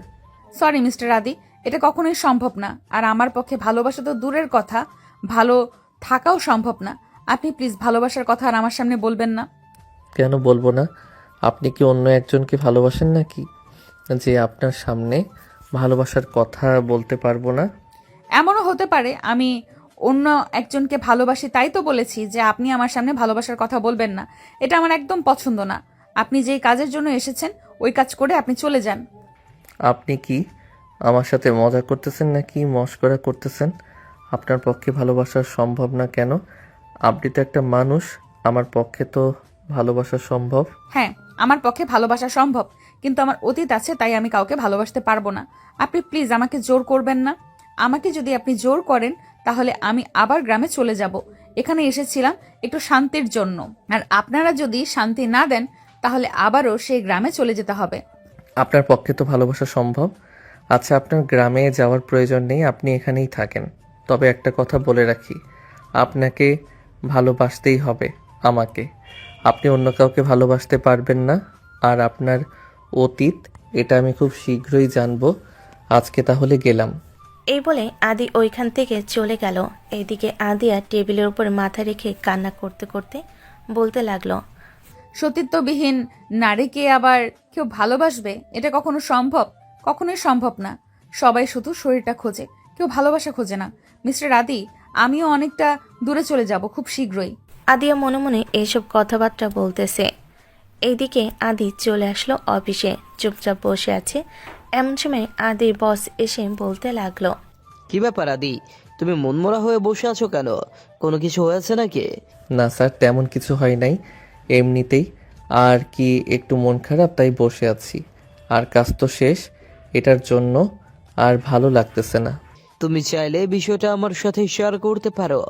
সরি মিস্টার আদি, এটা কখনোই সম্ভব না। আর আমার পক্ষে ভালোবাসা তো দূরের কথা, ভালো থাকাও সম্ভব না। আপনি প্লিজ ভালোবাসার কথা আর আমার সামনে বলবেন না। কেন বলবো না? আপনি কি অন্য একজনকে ভালোবাসেন নাকি যে আপনার সামনে ভালোবাসার কথা বলতে পারবো না? এমনও হতে পারে আমি অন্য একজনকে ভালোবাসি, তাই তো বলেছি যে আপনি আমার সামনে ভালোবাসার কথা বলবেন না। এটা আমার একদম পছন্দ না। আপনি যেই কাজের জন্য এসেছেন ওই কাজ করে আপনি চলে যান। আপনি কি আমার সাথে মজা করতেছেন নাকি মশকরা করতেছেন? আপনার পক্ষে ভালোবাসা সম্ভব না কেন? আপনি তো একটা মানুষ, আমার পক্ষে তো ভালোবাসা সম্ভব। হ্যাঁ, আমার পক্ষে ভালোবাসা সম্ভব, কিন্তু আমার অতীত আছে, তাই আমি কাউকে ভালোবাসতে পারবো না। আপনি প্লিজ আমাকে জোর করবেন না। আমাকে যদি আপনি জোর করেন তাহলে আমি আবার গ্রামে চলে যাব। এখানে এসেছিলাম একটু শান্তির জন্য, আর আপনারা যদি শান্তি না দেন তাহলে আবারও সেই গ্রামে চলে যেতে হবে। আপনার পক্ষে তো ভালোবাসা সম্ভব। আচ্ছা, আপনার গ্রামে যাওয়ার প্রয়োজন নেই, আপনি এখানেই থাকেন। তবে একটা কথা বলে রাখি, আপনাকে ভালোবাসতেই হবে আমাকে। আপনি অন্য কাউকে ভালোবাসতে পারবেন না। আর আপনার অতীত, এটা আমি খুব শীঘ্রই জানবো। আজকে তাহলে গেলাম। এই বলে আদি ওইখান থেকে চলে গেল। এদিকে আদিয়া টেবিলের উপর মাথা রেখে কান্না করতে করতে বলতে লাগলো, সতীত্ববিহীন নারীকে আবার কেউ ভালোবাসবে? এটা কখনো সম্ভব? কখনোই সম্ভব না। সবাই শুধু শরীরটা খোঁজে, কেউ ভালোবাসা খোঁজে না। মিস্টার আদি, আমিও অনেকটা দূরে চলে যাব খুব শীঘ্রই। আদিয়া মনে মনে এইসব কথাবার্তা বলতেছে। এইদিকে আদি চলে আসলো অফিসে, চুপচাপ বসে আছে। এমন সময় আদির বস এসে বলতে লাগলো, কি ব্যাপার আদি, তুমি মনমরা হয়ে বসে আছো কেন? কোনো কিছু হয়েছে নাকি? না স্যার, তেমন কিছু হয় নাই, এমনিতেই। আর কি একটু মন খারাপ, তাই বসে আছি। আর কাজ তো শেষ, এটার জন্য আর ভালো লাগতেছে না। তুমি চাইলে বিষয়টা আমার সাথে শেয়ার করতে পারো,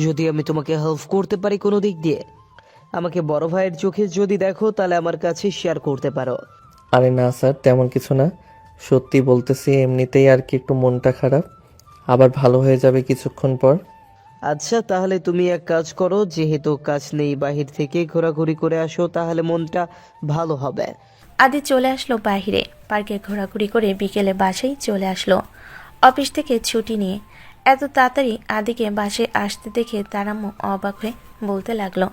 যদি আমি তোমাকে হেল্প করতে পারি কোনো দিক দিয়ে। আমাকে বড় ভাইয়ের চোখে যদি দেখো তাহলে আমার কাছে শেয়ার করতে পারো। আরে না স্যার, তেমন কিছু না, সত্যি বলতেছি। এমনিতেই আর কি একটু মনটা খারাপ, আবার ভালো হয়ে যাবে কিছুক্ষণ পর। আচ্ছা, তাহলে তুমি এক কাজ করো, যেহেতু কাজ নেই, বাহির থেকে ঘোরাঘুরি করে আসো, তাহলে মনটা ভালো হবে। আদি চলে আসলো বাইরে, পার্কে ঘোরাঘুরি করে বিকেলে বাসায় চলে আসলো অফিস থেকে ছুটি নিয়ে। এত তাড়াতাড়ি আদিকে বাসায় আসতে দেখে তার আম্মু অবাক হয়ে বলতে লাগলো,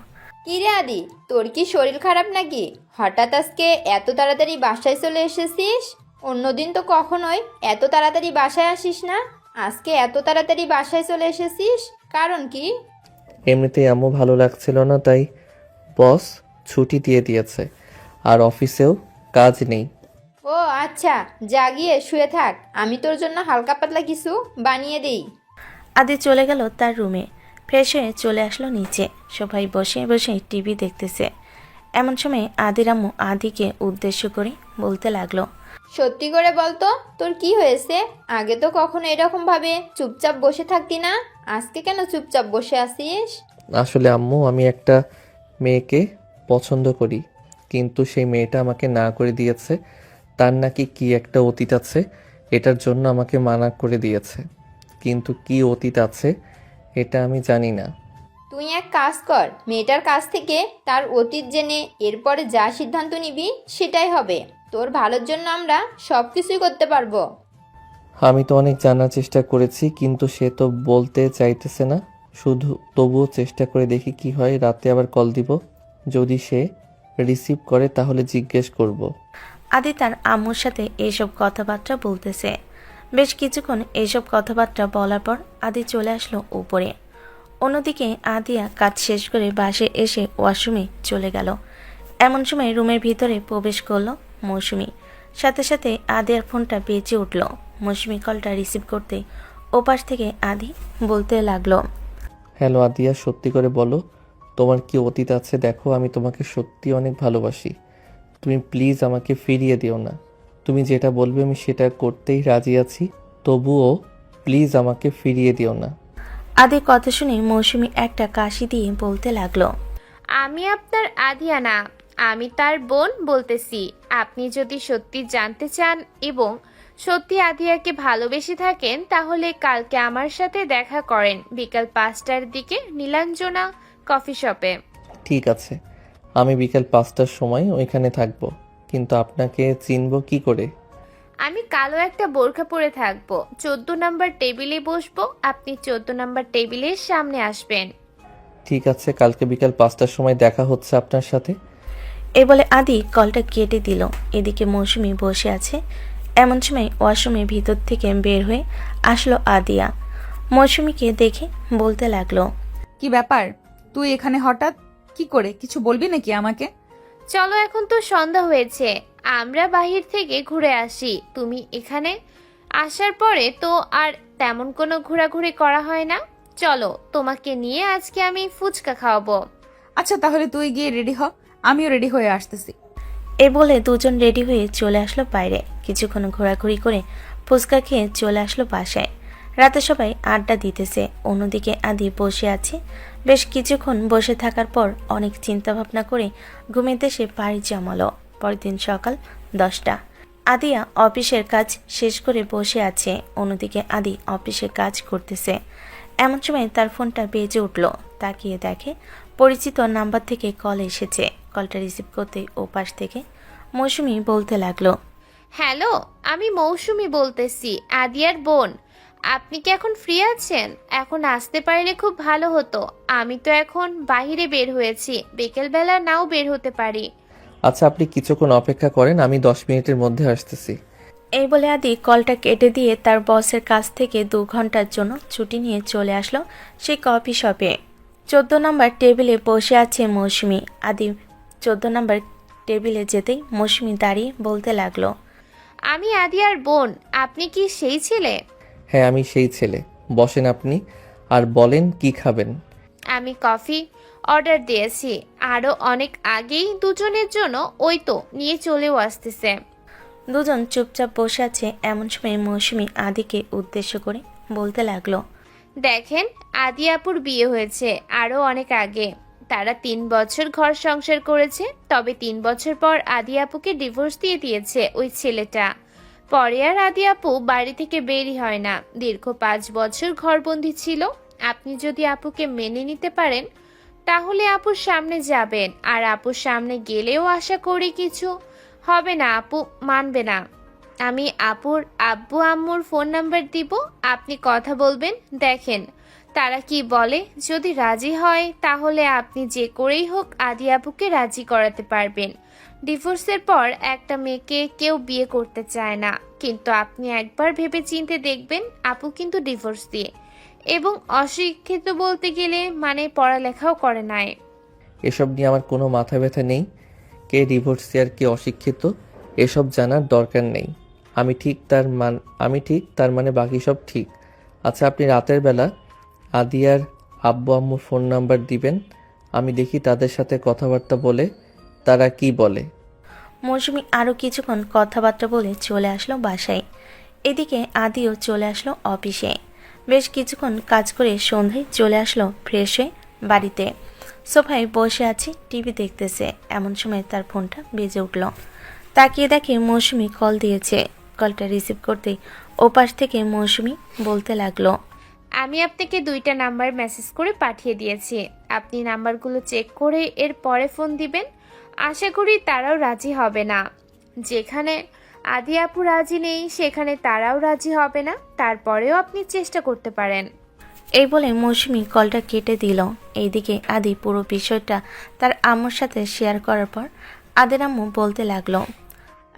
কি রে আদি, তোর কি শরীর খারাপ নাকি? হঠাৎ আজকে এত তাড়াতাড়ি বাসায় চলে এসেছিস? অন্যদিন তো কখনোই এত তাড়াতাড়ি বাসায় আসিস না, আজকে এত তাড়াতাড়ি বাসায় চলে এসেছিস, কারণ কি? এমনিতেই আম্মু ভালো লাগছিল না, তাই বস ছুটি দিয়ে দিয়েছে, আর অফিসেও কাজ নেই। ও আচ্ছা, যা গিয়ে শুয়ে থাক, আমি তোর জন্য হালকা পাতলা কিছু বানিয়ে দেই। আদি চলে গেল তার রুমে, ফ্রেশ হয়ে চলে আসলো নিচে। সবাই বসে বসে টিভি দেখতেছে। এমন সময় আদির আম্মু আদিকে উদ্দেশ্য করে বলতে লাগলো, সত্যি করে বলতো, তোর কি হয়েছে? আগে তো কখনো এরকম ভাবে চুপচাপ বসে থাকতি না, আজকে কেন চুপচাপ বসে আছিস? আসলে আম্মু, আমি একটা মেয়েকে পছন্দ করি, কিন্তু সেই মেয়েটা আমাকে না করে দিয়েছে। তার নাকি কি একটা অতীত আছে, এটার জন্য আমাকে মানা করে দিয়েছে। কিন্তু কি অতীত আছে এটা আমি জানি না। তুই এক কাজ কর, মেয়েটার কাছ থেকে তার অতীত জেনে এরপরে যা সিদ্ধান্ত নিবি সেটাই হবে। তোর ভালোর জন্য আমরা সব কিছুই করতে পারবো। আমি তো অনেক জানার চেষ্টা করেছি, কিন্তু সে তো বলতে চাইতেছে না। শুধু তবুও চেষ্টা করে দেখি কি হয়। রাতে আবার কল দিব, যদি সে রিসিভ করে তাহলে জিজ্ঞেস করব। আদি তার আম্মুর সাথে এইসব কথাবার্তা বলতেছে। বেশ কিছুক্ষণ এইসব কথাবার্তা বলার পর আদি চলে আসলো উপরে। অন্যদিকে আদিয়া কাজ শেষ করে বাসে এসে ওয়াশরুমে চলে গেল। এমন সময় রুমের ভিতরে প্রবেশ করলো মৌসুমী। সাথে সাথে আদিয়ার ফোনটা বেজে উঠল। মৌসুমি কলটা রিসিভ করতে ওপাশ থেকে আদি বলতে লাগলো, হ্যালো আদিয়া, সত্যি করে বলো তোমার কি অতীত আছে। দেখো আমি তোমাকে সত্যি অনেক ভালোবাসি। তুমি প্লিজ আমাকে ফিরিয়ে দিও না। তুমি যেটা বলবে আমি সেটা করতেই রাজি আছি, তবুও প্লিজ আমাকে ফিরিয়ে দিও না। আদির কথা শুনে মৌসুমি একটা কাশি দিয়ে বলতে লাগলো, আমি আপনার আদিয়া না, আমি তার বোন বলতেছি। আপনি যদি সত্যি জানতে চান এবং সত্যি আদিয়াকে ভালোবেসে থাকেন তাহলে কালকে আমার সাথে দেখা করেন বিকাল 5টার দিকে নীলাঞ্জনা কফি শপে। ঠিক আছে, আমি বিকেল 5টার সময় ওইখানে থাকবো, কিন্তু আপনাকে চিনব কি করে? আমি কালো একটা বোরখা পরে থাকবো, 14 নম্বর টেবিলে বসবো, আপনি 14 নম্বর টেবিলের সামনে আসবেন। ঠিক আছে, কালকে বিকাল 5টার সময় দেখা হচ্ছে আপনার সাথে। এই বলে আদি কলটা কেটে দিল। এদিকে মৌসুমি বসে আছে। এমন সময় ওয়াশরুমের ভিতর থেকে বের হয়ে আসলো আদিয়া। মৌসুমিকে দেখে বলতে লাগলো, কি ব্যাপার, তুই এখানে হঠাৎ কি করে? কিছু বলবি নাকি আমাকে? চলো, এখন তো সন্ধ্যা হয়েছে, আমরা বাহির থেকে ঘুরে আসি। তুমি এখানে আসার পরে তো আর তেমন কোনো ঘোরাঘুরি করা হয় না। চলো, তোমাকে নিয়ে আজকে আমি ফুচকা খাওয়াবো। আচ্ছা তাহলে তুই গিয়ে রেডি হ, আমিও রেডি হয়ে আসতেছি। এ বলে দুজন রেডি হয়ে চলে আসলো বাইরে। কিছুক্ষণ ঘোরাঘুরি করে ফুচকা খেয়ে চলে আসলো বাসায়। রাতে সবাই আড্ডা দিতেছে, অন্যদিকে আদি বসে আছে। বেশ কিছুক্ষণ বসে থাকার পর অনেক চিন্তা ভাবনা করে ঘুমিয়ে সে পাড়ি জমালো। পরের দিন সকাল 10টা। আদিয়া অফিসের কাজ শেষ করে বসে আছে, অন্যদিকে আদি অফিসে কাজ করতেছে। এমন সময় তার ফোনটা বেজে উঠল। তাকিয়ে দেখে পরিচিত নাম্বার থেকে কল এসেছে। কলটা রিসিভ করতেই ওপাশ থেকে মৌসুমি বলতে লাগলো, হ্যালো, আমি মৌসুমি বলতেছি, আদিয়ার বোন। আপনি কি এখন ফ্রি আছেন? এখন আসতে পারলে খুব ভালো হতো। আমি তো এখন বাইরে বের হয়েছি, বিকেলবেলা নাও বের হতে পারি। আচ্ছা আপনি কিছুক্ষণ অপেক্ষা করেন, আমি 10 মিনিটের মধ্যে আসতেছি। এই বলে আদি কলটা কেটে দিয়ে তার বসের কাছ থেকে 2 ঘন্টার জন্য ছুটি নিয়ে চলে আসলো সেই কফি শপে। 14 নম্বর টেবিলে বসে আছে মৌসুমি। আদি 14 নম্বর টেবিলে যেতেই মৌসুমি দাঁড়িয়ে বলতে লাগলো, আমি আদিয়ার বোন, আপনি কি সেই ছেলে? হ্যাঁ আমি সেই ছেলে, বসেন আপনি আর বলেন কি খাবেন। আমি কফি অর্ডার দিয়েছি, আরও অনেক আগেই দুজনের জন্য, ওই তো নিয়ে চলেও আসতেছে। দুজন চুপচাপ বসে আছে। এমন সময় মৌসুমি আদিকে উদ্দেশ্য করে বলতে লাগলো, দেখেন, আদি আপুর বিয়ে হয়েছে আরও অনেক আগে। তারা 3 বছর ঘর সংসার করেছে, তবে 3 বছর পর আদি আপুকে ডিভোর্স দিয়ে দিয়েছে ওই ছেলেটা। পরে আর আদি আপু বাড়ি থেকে বেরই হয় না, দীর্ঘ 5 বছর ঘরবন্দি ছিল। আপনি যদি আপুকে মেনে নিতে পারেন তাহলে আপুর সামনে যাবেন, আর আপুর সামনে গেলেও আশা করি কিছু হবে না, আপু মানবে না। আমি আপুর আব্বু আম্মুর ফোন নাম্বার দিব, আপনি কথা বলবেন, দেখেন তারা কি বলে। যদি রাজি হয় তাহলে আপনি যে করেই হোক আদি আপুকে রাজি করাতে পারবেন। ডিভোর্সের পর একটা মেয়েকে কেউ বিয়ে করতে চায় না, কিন্তু আপনি একবার ভেবে চিন্তে দেখবেন, আপু কিন্তু ডিভোর্স দিয়ে এবং অশিক্ষিত বলতে গেলে মানে পড়ালেখাও করে নাই। এসব নিয়ে আমার কোনো মাথা ব্যথা নেই, কে ডিভোর্সি আর কে অশিক্ষিত এসব জানার দরকার নেই। আমি ঠিক তার মানে বাকি সব ঠিক। আচ্ছা আপনি রাতের বেলা আদিয়ার আব্বু আম্মুর ফোন নাম্বার দিবেন, আমি দেখি তাদের সাথে কথাবার্তা বলে তারা কি বলে। মৌসুমি আরও কিছুক্ষণ কথাবার্তা বলে চলে আসলো বাসায়। এদিকে আদিও চলে আসলো অফিসে। বেশ কিছুক্ষণ কাজ করে সন্ধ্যায় চলে আসলো ফ্রেশ হয়ে বাড়িতে। সোফায় বসে আছে, টিভি দেখতেছে। এমন সময় তার ফোনটা বেজে উঠল। তাকিয়ে দেখে মৌসুমি কল দিয়েছে। কলটা রিসিভ করতেই ওপাশ থেকে মৌসুমি বলতে লাগলো, আমি আপনাকে 2টা নাম্বার মেসেজ করে পাঠিয়ে দিয়েছি, আপনি নাম্বারগুলো চেক করে এর পরে ফোন দিবেন। আশা করি তারাও রাজি হবে না। যেখানে আদি আপু রাজি নেই সেখানে তারাও রাজি হবে না, তারপরেও আপনি চেষ্টা করতে পারেন। এই বলে মৌসুমি কলটা কেটে দিল। এইদিকে আদি পুরো বিষয়টা তার আম্মুর সাথে শেয়ার করার পর আদের আম্মু বলতে লাগলো,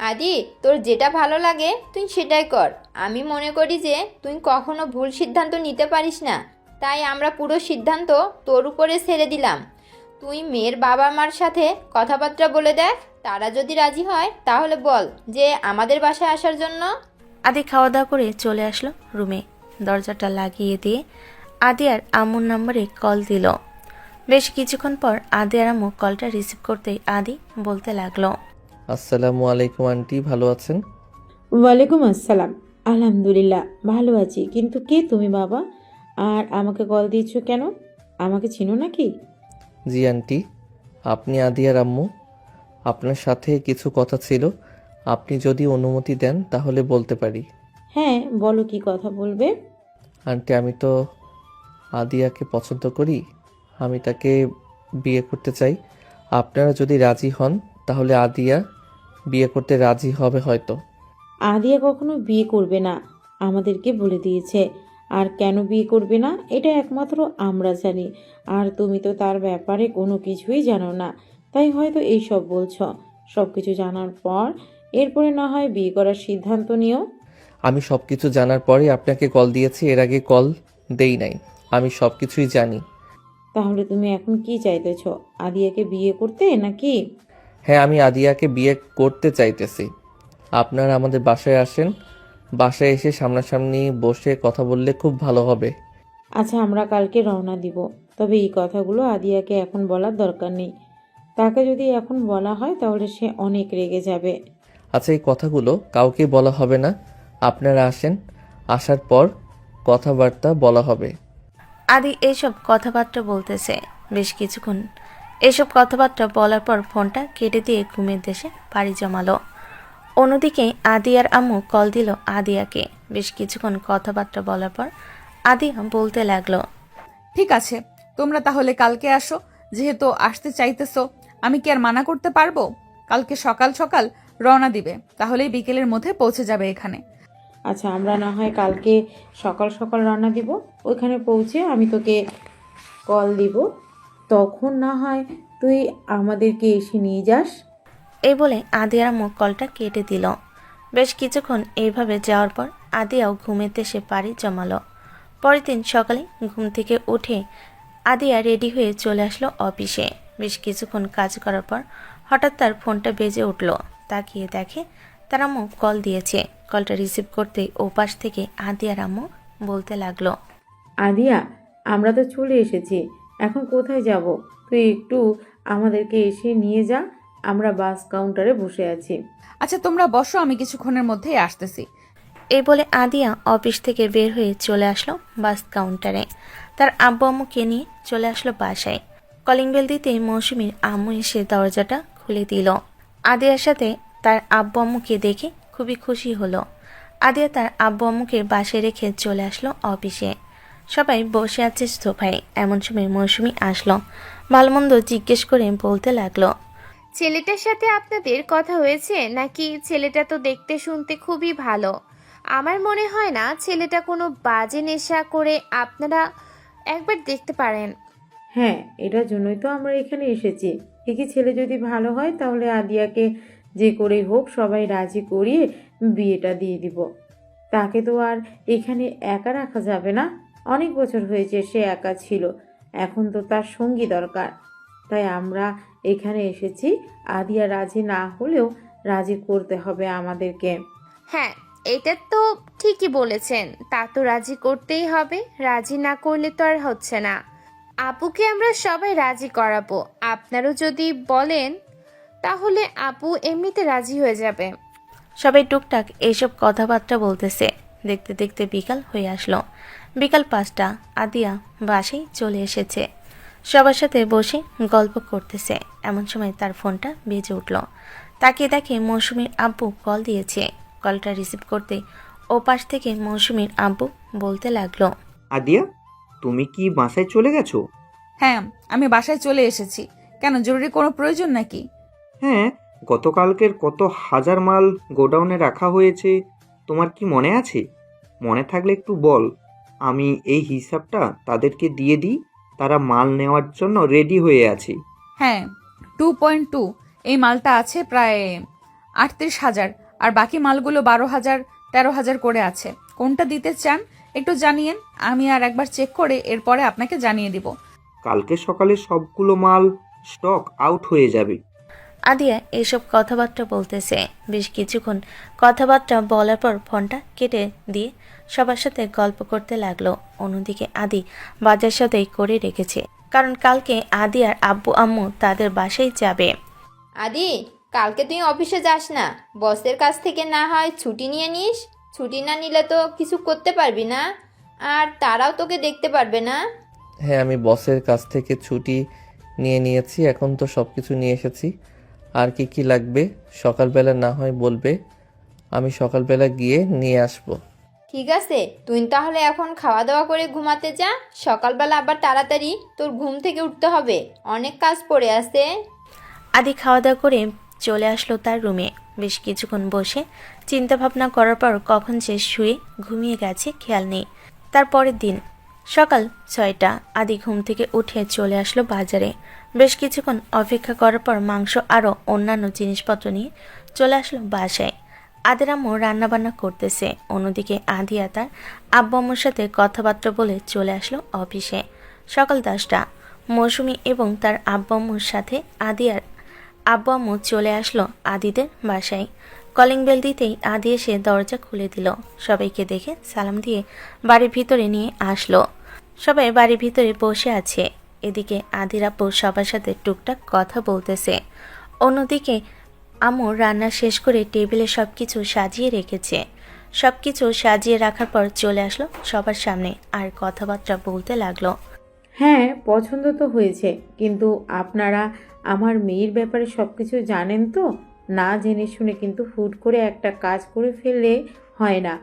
আদি, তোর যেটা ভালো লাগে তুই সেটাই কর। আমি মনে করি যে তুই কখনো ভুল সিদ্ধান্ত নিতে পারিস না, তাই আমরা পুরো সিদ্ধান্ত তোর উপরে ছেড়ে দিলাম। তুই মেয়ের বাবা মার সাথে কথাবার্তা বলে দেখ, তারা যদি রাজি হয় তাহলে বল যে আমাদের বাসায় আসার জন্য। আদি খাওয়া দাওয়া করে চলে আসলো রুমে। দরজাটা লাগিয়ে দিয়ে আদি আর আম্মুর নম্বরে কল দিল। বেশ কিছুক্ষণ পর আদি আর আম্মু কলটা রিসিভ করতেই আদি বলতে লাগলো, আসসালামু আলাইকুম আন্টি, ভালো আছেন? ওয়ালাইকুম আসসালাম। আলহামদুলিল্লাহ ভালো আছি, কিন্তু কে তুমি বাবা? আর আমাকে কল দিয়েছো কেন? আমাকে চিনো নাকি? জি আন্টি, আপনি আদি আর আম্মু, আপনার সাথে কিছু কথা ছিল। আপনি যদি অনুমতি দেন তাহলে বলতে পারি। হ্যাঁ বলো, কি কথা বলবে? আন্টি, আমি তো আদিয়াকে পছন্দ করি, আমি তাকে বিয়ে করতে চাই। আপনারা যদি রাজি হন তাহলে আদিয়া বিয়ে করতে রাজি হবে হয়তো। আদিয়া কখনো বিয়ে করবে না, আমাদেরকে বলে দিয়েছে। আর কেন বিয়ে করবে না এটা একমাত্র আমরা জানি, আর তুমি তো তার ব্যাপারে কোনো কিছুই জানো না, তাই হয়তো এইসব বলছ। সব কিছু জানার পর এরপরে না হয় বিয়ে করার সিদ্ধান্ত নিও। আমি সব কিছু জানার পরে আপনাকে কল দিয়েছি, এর আগে কল দেই নাই। আমি সব কিছুই জানি। তাহলে তুমি এখন কি চাইতেছ? আদিয়াকে বিয়ে করতে নাকি? হ্যাঁ, আমি আদিয়াকে বিয়ে করতে চাইতেছি। আপনারা আমাদের বাসায় আসেন, বাসায় এসে সামনাসামনি বসে কথা বললে খুব ভালো হবে। আচ্ছা, আমরা কালকে রওনা দিব। তবে এই কথাগুলো আদিয়াকে এখন বলার দরকার নেই। তাকে যদি এখন বলা হয় তাহলে সে অনেক রেগে যাবে। আচ্ছা, এই কথাগুলো কাউকে বলা হবে না। আপনারা আসেন, আসার পর কথাবার্তা বলা হবে। আদি এইসব কথাবার্তা বলতেছে বেশ কিছুক্ষণ। এসব কথাবার্তা বলার পর ফোনটা কেটে দিয়ে ঘুমের দেশে পাড়ি জমালো। অন্যদিকে আদি আর আম্মু কল দিল আদিয়াকে। বেশ কিছুক্ষণ কথাবার্তা বলার পর আদিয়া বলতে লাগলো, ঠিক আছে, তোমরা তাহলে কালকে আসো। যেহেতু আসতে চাইতেছো, আমি কি আর মানা করতে পারবো? কালকে সকাল সকাল রওনা দিবে, তাহলেই বিকেলের মধ্যে পৌঁছে যাবে এখানে। আচ্ছা, আমরা না হয় কালকে সকাল সকাল রওনা দিব। ওইখানে পৌঁছে আমি তোকে কল দিব, তখন না হয় তুই আমাদেরকে এসে নিয়ে যাস। এই বলে আদিয়ার আম্মু কলটা কেটে দিল। বেশ কিছুক্ষণ এইভাবে যাওয়ার পর আদিয়াও ঘুমের দেশে পাড়ি জমালো। পরের দিন সকালে ঘুম থেকে উঠে আদিয়া রেডি হয়ে চলে আসলো অফিসে। বেশ কিছুক্ষণ কাজ করার পর হঠাৎ তার ফোনটা বেজে উঠল। তাকিয়ে দেখে তার আম্মু কল দিয়েছে। কলটা রিসিভ করতেই ওপাশ থেকে আদিয়ার আম্মু বলতে লাগলো, আদিয়া, আমরা তো চলে এসেছি, এখন কোথায় যাব? তুই একটু আমাদেরকে এসে নিয়ে যা, আমরা বাস কাউন্টারে বসে আছি। আচ্ছা তোমরা বসো, আমি কিছুক্ষণের মধ্যেই আসতেছি। এই বলে আদিয়া অফিস থেকে বের হয়ে চলে আসলো বাস কাউন্টারে। তার আব্বু আম্মুকে নিয়ে চলে আসলো বাসায়। কলিং বেল দিতেই মৌসুমীর আম্মু এসে দরজাটা খুলে দিল। আদিয়ার সাথে তার আব্বু আম্মুকে দেখে খুবই খুশি হলো। আদিয়া তার আব্বু আম্মুকে বাসায় রেখে চলে আসলো অফিসে। সবাই বসে আছে সোফায়। এমন সময় মৌসুমী আসলো। ভালোমন্দ জিজ্ঞেস করে বলতে লাগলো, ছেলেটার সাথে আপনাদের কথা হয়েছে নাকি? ছেলেটা তো দেখতে শুনতে খুবই ভালো। আমার মনে হয় না ছেলেটা কোনো বাজে নেশা করে। আপনারা একবার দেখতে পারেন। হ্যাঁ, এটার জন্যই তো আমরা এখানে এসেছি। একই ছেলে যদি ভালো হয় তাহলে আদিয়াকে যে করেই হোক সবাই রাজি করিয়ে বিয়েটা দিয়ে দিব। তাকে তো আর এখানে একা রাখা যাবে না। অনেক বছর হয়েছে সে একা ছিল, এখন তো তার সঙ্গী দরকার। তাই আমরা এখানে এসেছি। আদিয়া রাজি না হলেও রাজি করতে হবে আমাদেরকে। হ্যাঁ, এটা তো ঠিকই বলেছেন। তা তো রাজি করতেই হবে, রাজি না করলে তো আর হচ্ছে না। আপুকে আমরা সবাই রাজি করাবো। আপনারও যদি বলেন তাহলে আপু এমনিতে রাজি হয়ে যাবে। সবাই টুকটাক এইসব কথাবার্তা বলতেছে। দেখতে দেখতে বিকাল হয়ে আসলো। বিকাল 5টা। আদিয়া বাসায় চলে এসেছে। সবার সাথে বসে গল্প করতেছে। এমন সময় তার ফোনটা বেজে উঠল। তাকে দেখে মৌসুমীর আব্বু কল দিয়েছে। কলটা রিসিভ করতে ওপাশ থেকে মৌসুমীর আব্বু বলতে লাগলো, আদিয়া, তুমি কি বাসায় চলে গেছো? হ্যাঁ, আমি বাসায় চলে এসেছি। কেন, জরুরি কোনো প্রয়োজন নাকি? হ্যাঁ, গতকালকের কত হাজার মাল গোডাউনে রাখা হয়েছে, তোমার কি মনে আছে? মনে থাকলে একটু বল, আমি এই হিসাবটা তাদেরকে দিয়ে দিই। তারা মাল নেওয়ার জন্য রেডি হয়ে আছে। হ্যাঁ, 2.2 এই মালটা আছে প্রায় 38,000, আর বাকি মালগুলো 12,000 13,000 করে আছে। কোনটা দিতে চান একটু জানিয়েন, আমি আর একবার চেক করে এরপরে আপনাকে জানিয়ে দিব। কালকে সকালে সবগুলো মাল স্টক আউট হয়ে যাবে। আদিয়া এসব কথাবার্তা বলতেছে। বেশ কিছুক্ষণ কথাবার্তা বলার পর ফোনটা কেটে দিয়ে সবার সাথে গল্প করতে লাগলো। অন্যদিকে আদি বাজার সাথেই করে রেখেছে, কারণ কালকে আদি আর আব্বু আম্মু তাদের বাসায় যাবে। আদি, কালকে তুই অফিসে যাস না, বসের কাছ থেকে না হয় ছুটি নিয়ে নিস। ছুটি না নিলে তো কিছু করতে পারবি না, আর তারাও তোকে দেখতে পারবে না। হ্যাঁ, আমি বসের কাছ থেকে ছুটি নিয়ে নিয়েছি, এখন তো সব কিছু নিয়ে এসেছি। আর কি কি লাগবে সকালবেলা না হয় বলবে, আমি সকালবেলা গিয়ে নিয়ে আসব। ঠিক আছে, তুই তাহলে এখন খাওয়া দাওয়া করে ঘুমাতে যা। সকালবেলা আবার তাড়াতাড়ি তোর ঘুম থেকে উঠতে হবে, অনেক কাজ পড়ে আছে। আদি খাওয়া দাওয়া করে চলে আসলো তার রুমে। বেশ কিছুক্ষণ বসে চিন্তা ভাবনা করার পর কখন সে শুয়ে ঘুমিয়ে গেছে খেয়াল নেই। তারপরের দিন সকাল 6টা, আদি ঘুম থেকে উঠে চলে আসলো বাজারে। বেশ কিছুক্ষণ অপেক্ষা করার পর মাংস আরও অন্যান্য জিনিসপত্র নিয়ে চলে আসলো বাসায়। আদের আম্মু রান্নাবান্না করতেছে। অন্যদিকে আদিয়া তার আব্বু আম্মুর সাথে কথাবার্তা বলে চলে আসলো অফিসে। সকাল 10টা, মৌসুমী এবং তার আব্বু আম্মুর সাথে আদিয়ার আব্বু আম্মু চলে আসলো আদিদের বাসায়। কলিং বেল দিতেই আদি এসে দরজা খুলে দিল। সবাইকে দেখে সালাম দিয়ে বাড়ির ভিতরে নিয়ে আসলো। সবাই বাড়ির ভিতরে বসে আছে। এদিকে আদির আব্বু সবার সাথে টুকটাক কথা বলতেছে। অন্যদিকে আম্মু রান্না শেষ করে টেবিলে সবকিছু সাজিয়ে রেখেছে। সবকিছু সাজিয়ে রাখার পর চলে আসলো সবার সামনে আর কথাবার্তা বলতে লাগলো। হ্যাঁ, পছন্দ তো হয়েছে, কিন্তু আপনারা আমার মেয়ের ব্যাপারে সব কিছু জানেন তো। না জেনে শুনে কিন্তু হুট করে একটা কাজ করে ফেললে হয় না।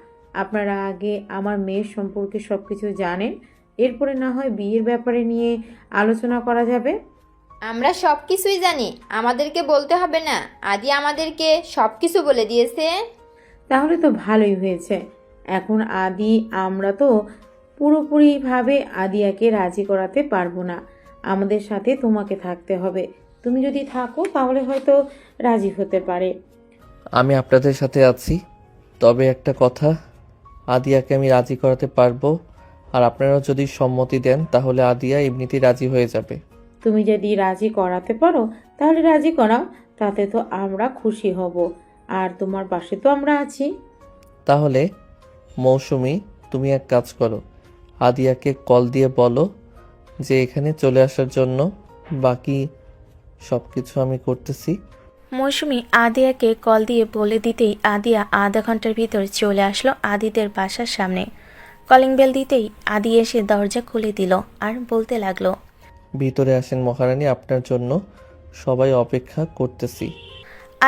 আপনারা আগে আমার মেয়ের সম্পর্কে সব কিছু জানেন, এরপরে না হয় বিয়ের ব্যাপারে নিয়ে আলোচনা করা যাবে। আমরা সব কিছুই জানি, আমাদেরকে বলতে হবে না। আদি আমাদেরকে সব কিছু বলে দিয়েছে। তাহলে তো ভালোই হয়েছে। এখন আমরা তো পুরোপুরিভাবে আদিয়াকে রাজি করাতে পারবো না। আমাদের সাথে তোমাকে থাকতে হবে। তুমি যদি থাকো তাহলে হয়তো রাজি হতে পারে। আমি আপনাদের সাথে আছি, তবে একটা কথা, আদিয়াকে আমি রাজি করাতে পারবো, আর আপনারাও যদি সম্মতি দেন তাহলে আদিয়া এমনিতেই রাজি হয়ে যাবে। তুমি যদি রাজি করাতে পারো তাহলে রাজি করাও, তাতে তো আমরা খুশি হব। আর তোমার পাশে তো আমরা আছি। তাহলে মৌসুমী, তুমি এক কাজ করো, আদিয়াকে কল দিয়ে বলো যে এখানে চলে আসার জন্য। বাকি সব কিছু আমি করতেছি। মৌসুমী আদিয়াকে কল দিয়ে বলে দিতেই আদিয়া আধা ঘন্টার ভিতর চলে আসলো আদিদের বাসার সামনে। কলিং বেল দিতেই আদি এসে দরজা খুলে দিল আর বলতে লাগলো, ভিতরে আসেন মহারানী, আপনার জন্য সবাই অপেক্ষা করতেছি।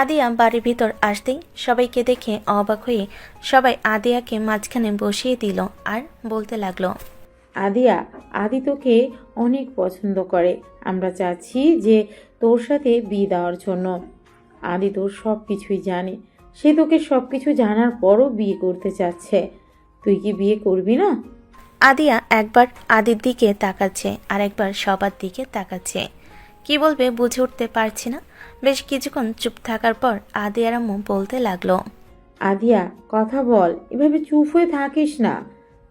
আদিয়া বাড়ির ভিতর আসতেই সবাইকে দেখে অবাক হয়ে সবাই আদিয়াকে মাঝখানে বসিয়ে দিল আর বলতে লাগলো, আদিয়া, আদি তোকে অনেক পছন্দ করে। আমরা চাচ্ছি যে তোর সাথে বিয়ে দেওয়ার জন্য। আদি তোর সব কিছুই জানে, সে তোকে সব কিছু জানার পরও বিয়ে করতে চাচ্ছে। তুই কি বিয়ে করবি না? আদিয়া একবার আদির দিকে তাকাচ্ছে আর একবার সবার দিকে তাকাচ্ছে। কি বলবে বুঝে উঠতে পারছে না। বেশ কিছুক্ষণ চুপ থাকার পর আদিয়ার আম্মু বলতে লাগলো, আদিয়া, কথা বল, এভাবে চুপ হয়ে থাকিস না।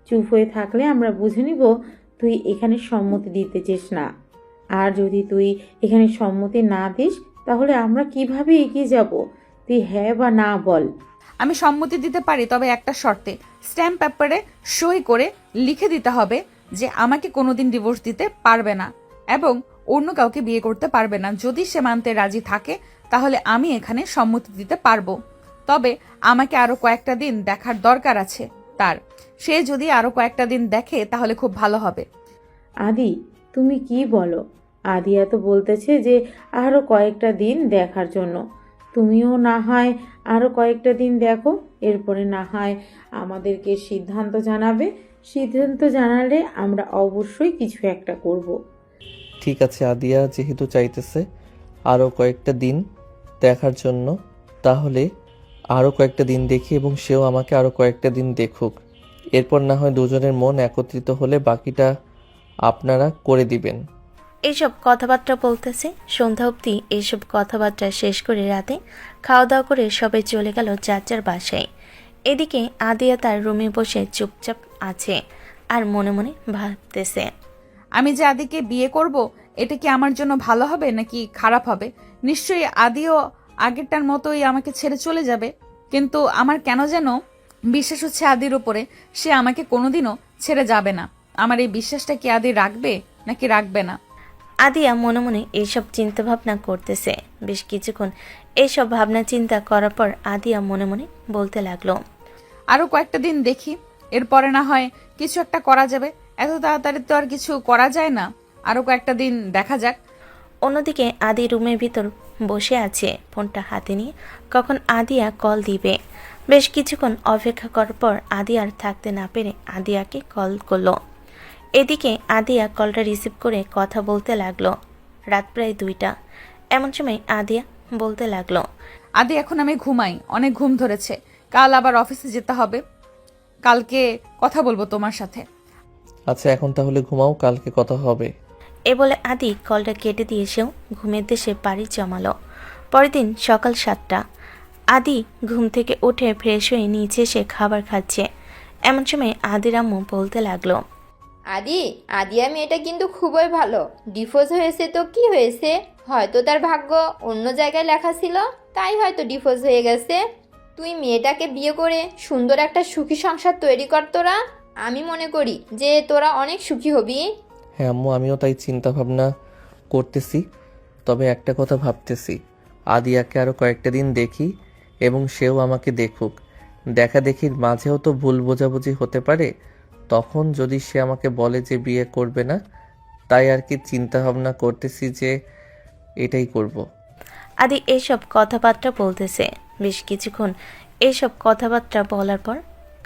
চুপ হয়ে থাকলে আমরা বুঝে নিব তুই এখানে সম্মতি দিতে চেস না। আর যদি তুই এখানে সম্মতি না দিস তাহলে আমরা কিভাবে এগিয়ে যাব? তুই হ্যাঁ বা না বল। আমি সম্মতি দিতে পারি, তবে একটা শর্তে। স্ট্যাম্প পেপারে সই করে লিখে দিতে হবে যে আমাকে কোনোদিন ডিভোর্স দিতে পারবে না এবং অন্য কাউকে বিয়ে করতে পারবে না। যদি সে মানতে রাজি থাকে তাহলে আমি এখানে সম্মতি দিতে পারবো। তবে আমাকে আরো কয়েকটা দিন দেখার দরকার আছে তার। সে যদি আরো কয়েকটা দিন দেখে তাহলে খুব ভালো হবে। আদি, তুমি কি বলো? আদিয়া তো বলতেছে যে আরও কয়েকটা দিন দেখার জন্য। তুমিও না হয় আরও কয়েকটা দিন দেখো, এরপরে না হয় আমাদেরকে সিদ্ধান্ত জানাবে। সিদ্ধান্ত জানালে আমরা অবশ্যই কিছু একটা করব। ঠিক আছে, আদিয়া যেহেতু চাইতেছে আরও কয়েকটা দিন দেখার জন্য, তাহলে আরও কয়েকটা দিন দেখি এবং সেও আমাকে আরও কয়েকটা দিন দেখুক। এরপর না হয় দুজনের মন একত্রিত হলে বাকিটা আপনারা করে দিবেন। এইসব কথাবার্তা বলতেছে। সন্ধ্যা অবধি এইসব কথাবার্তা শেষ করে রাতে খাওয়া দাওয়া করে সবাই চলে গেল চাচার বাসায়। এদিকে আদিয়া তার রুমে বসে চুপচাপ আছে আর মনে মনে ভাবতেছে, আমি যে আদিকে বিয়ে করব এটা কি আমার জন্য ভালো হবে নাকি খারাপ হবে? নিশ্চয়ই আদিও আগেরটার মতোই আমাকে ছেড়ে চলে যাবে, কিন্তু আমার কেন যেন বিশ্বাস হচ্ছে আদির উপরে সে আমাকে কোনোদিনও ছেড়ে যাবে না। আমার এই বিশ্বাসটা কি আদি রাখবে নাকি রাখবে না? আদিয়া মনে মনে এইসব চিন্তা ভাবনা করতেছে। বেশ কিছুক্ষণ এইসব ভাবনা চিন্তা করার পর আদিয়া মনে মনে বলতে লাগলো, আরো কয়েকটা দিন দেখি, এরপরে না হয় কিছু একটা করা যাবে। এত তাড়াতাড়ি তো আর কিছু করা যায় না, আরো কয়েকটা দিন দেখা যাক। অন্যদিকে আদি রুমের ভিতর বসে আছে, ফোনটা হাতে নিয়ে কখন আদিয়া কল দিবে। বেশ কিছুক্ষণ অপেক্ষা করার পর আদিয়া আর থাকতে না পেরে আদিয়াকে কল করলো। এদিকে আদিয়া কলটা রিসিভ করে কথা বলতে লাগলো। রাত প্রায় 2টা। এমন সময় আদিয়া বলতে লাগলো, আদি এখন আমি ঘুমাই, অনেক ঘুম ধরেছে, কাল আবার অফিসে যেতে হবে, কালকে কথা বলবো তোমার সাথে। আচ্ছা এখন তাহলে ঘুমাও, কালকে কথা হবে। এ বলে আদি কলটা কেটে দিয়ে এসেও ঘুমের দেশে পাড়ি জমালো। পরের দিন সকাল 7টা। আদি ঘুম থেকে উঠে ফ্রেশ হয়ে নিচে এসে খাবার খাচ্ছে। এমন সময় আদির আম্মু বলতে লাগলো, আদিয়া মেয়েটা কিন্তু খুবই ভালো। ডিভোর্স হয়েছে তো কি হয়েছে, হয়তো তার ভাগ্য অন্য জায়গায় লেখা ছিল, তাই হয়তো ডিভোর্স হয়ে গেছে। তুই মেয়েটাকে বিয়ে করে সুন্দর একটা সুখী সংসার তৈরি কর তোরা। আমি মনে করি যে তোরা অনেক সুখী হবি। হ্যাঁ আম্মু, আমিও তাই চিন্তা ভাবনা করতেছি। তবে একটা কথা ভাবতেছি, আদিয়াকে আরও কয়েকটা দিন দেখি এবং সেও আমাকে দেখুক। দেখা দেখির মাঝেও তো ভুল বোঝাবুঝি হতে পারে। তখন যদি সে আমাকে বলে যে বিয়ে করবে না, তাই আর কি চিন্তা ভাবনা করতেছি যে এটাই করব। আদি এইসব কথাবার্তা বলতেছে। বেশ কিছুক্ষণ এইসব কথাবার্তা বলার পর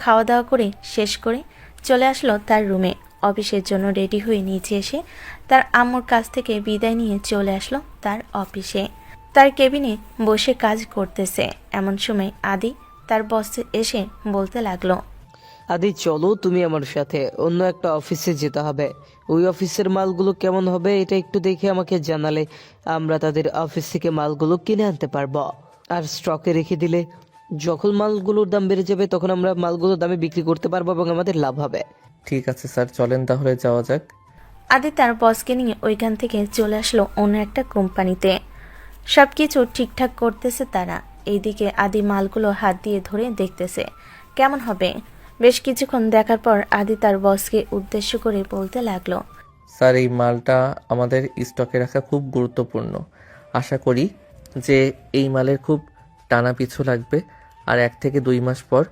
খাওয়া দাওয়া করে শেষ করে চলে আসলো তার রুমে। অফিসের জন্য রেডি হয়ে নিচে এসে তার আম্মুর কাছ থেকে বিদায় নিয়ে চলে আসলো তার অফিসে। তার কেবিনে বসে কাজ করতেছে। এমন সময় আদি তার বস এসে বলতে লাগলো, আদি চলো তুমি আমার সাথে, অন্য একটা অফিসে যেতে হবে। ওই অফিসের মালগুলো কেমন হবে এটা একটু দেখে আমাকে জানালে আমরা তাদের অফিস থেকে মালগুলো কিনে আনতে পারবো। আর স্টকে রেখে দিলে যখন মালগুলোর দাম বেড়ে যাবে তখন আমরা মালগুলোর দামে বিক্রি করতে পারবো এবং আমাদের লাভ হবে। ঠিক আছে স্যার, চলেন তাহলে যাওয়া যাক। আদি তার বসকে নিয়ে ওইখান থেকে চলে আসলো অন্য একটা কোম্পানিতে। সব কিছু ঠিকঠাক করতেছে তারা। এইদিকে আদি মালগুলো হাত দিয়ে ধরে দেখতেছে কেমন হবে। বেশ কিছুক্ষণ দেখার পর আদি তার বসকে উদ্দেশ্য করে বলতে লাগলো, স্যার এই মালটা আমাদের স্টকে রাখা খুব গুরুত্বপূর্ণ। আশা করি যে এই মালের খুব টানা পিছু লাগবে। আর 1 থেকে 2 মাস পর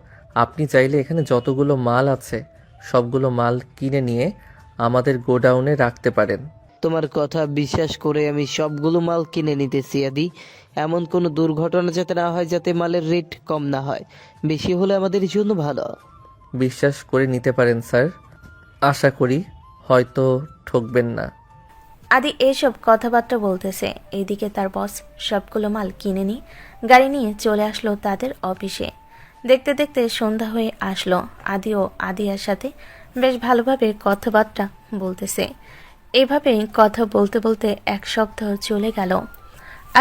আপনি চাইলে এখানে যতগুলো মাল আছে সবগুলো মাল কিনে নিয়ে আমাদের গোডাউনে রাখতে পারেন। তোমার কথা বিশ্বাস করে আমি সবগুলো মাল কিনে নিতেছি আদি। এমন কোনো দুর্ঘটনা যাতে না হয়, যাতে মালের রেট কম না হয়। বেশি হলে আমাদের জন্য ভালো। বিশ্বাস করে নিতে পারেন স্যার, আশা করি হয়তো ঠকবেন না। আদি এইসব কথাবার্তা বলতেছে। এইদিকে তার বস সবগুলো মাল কিনে নিয়ে গাড়ি নিয়ে চলে আসলো তাদের অফিসে। দেখতে দেখতে সন্ধ্যা হয়ে আসলো। আদিও আদিয়ার সাথে বেশ ভালোভাবে কথাবার্তা বলতেছে। এইভাবে কথা বলতে বলতে 1 সপ্তাহ চলে গেল।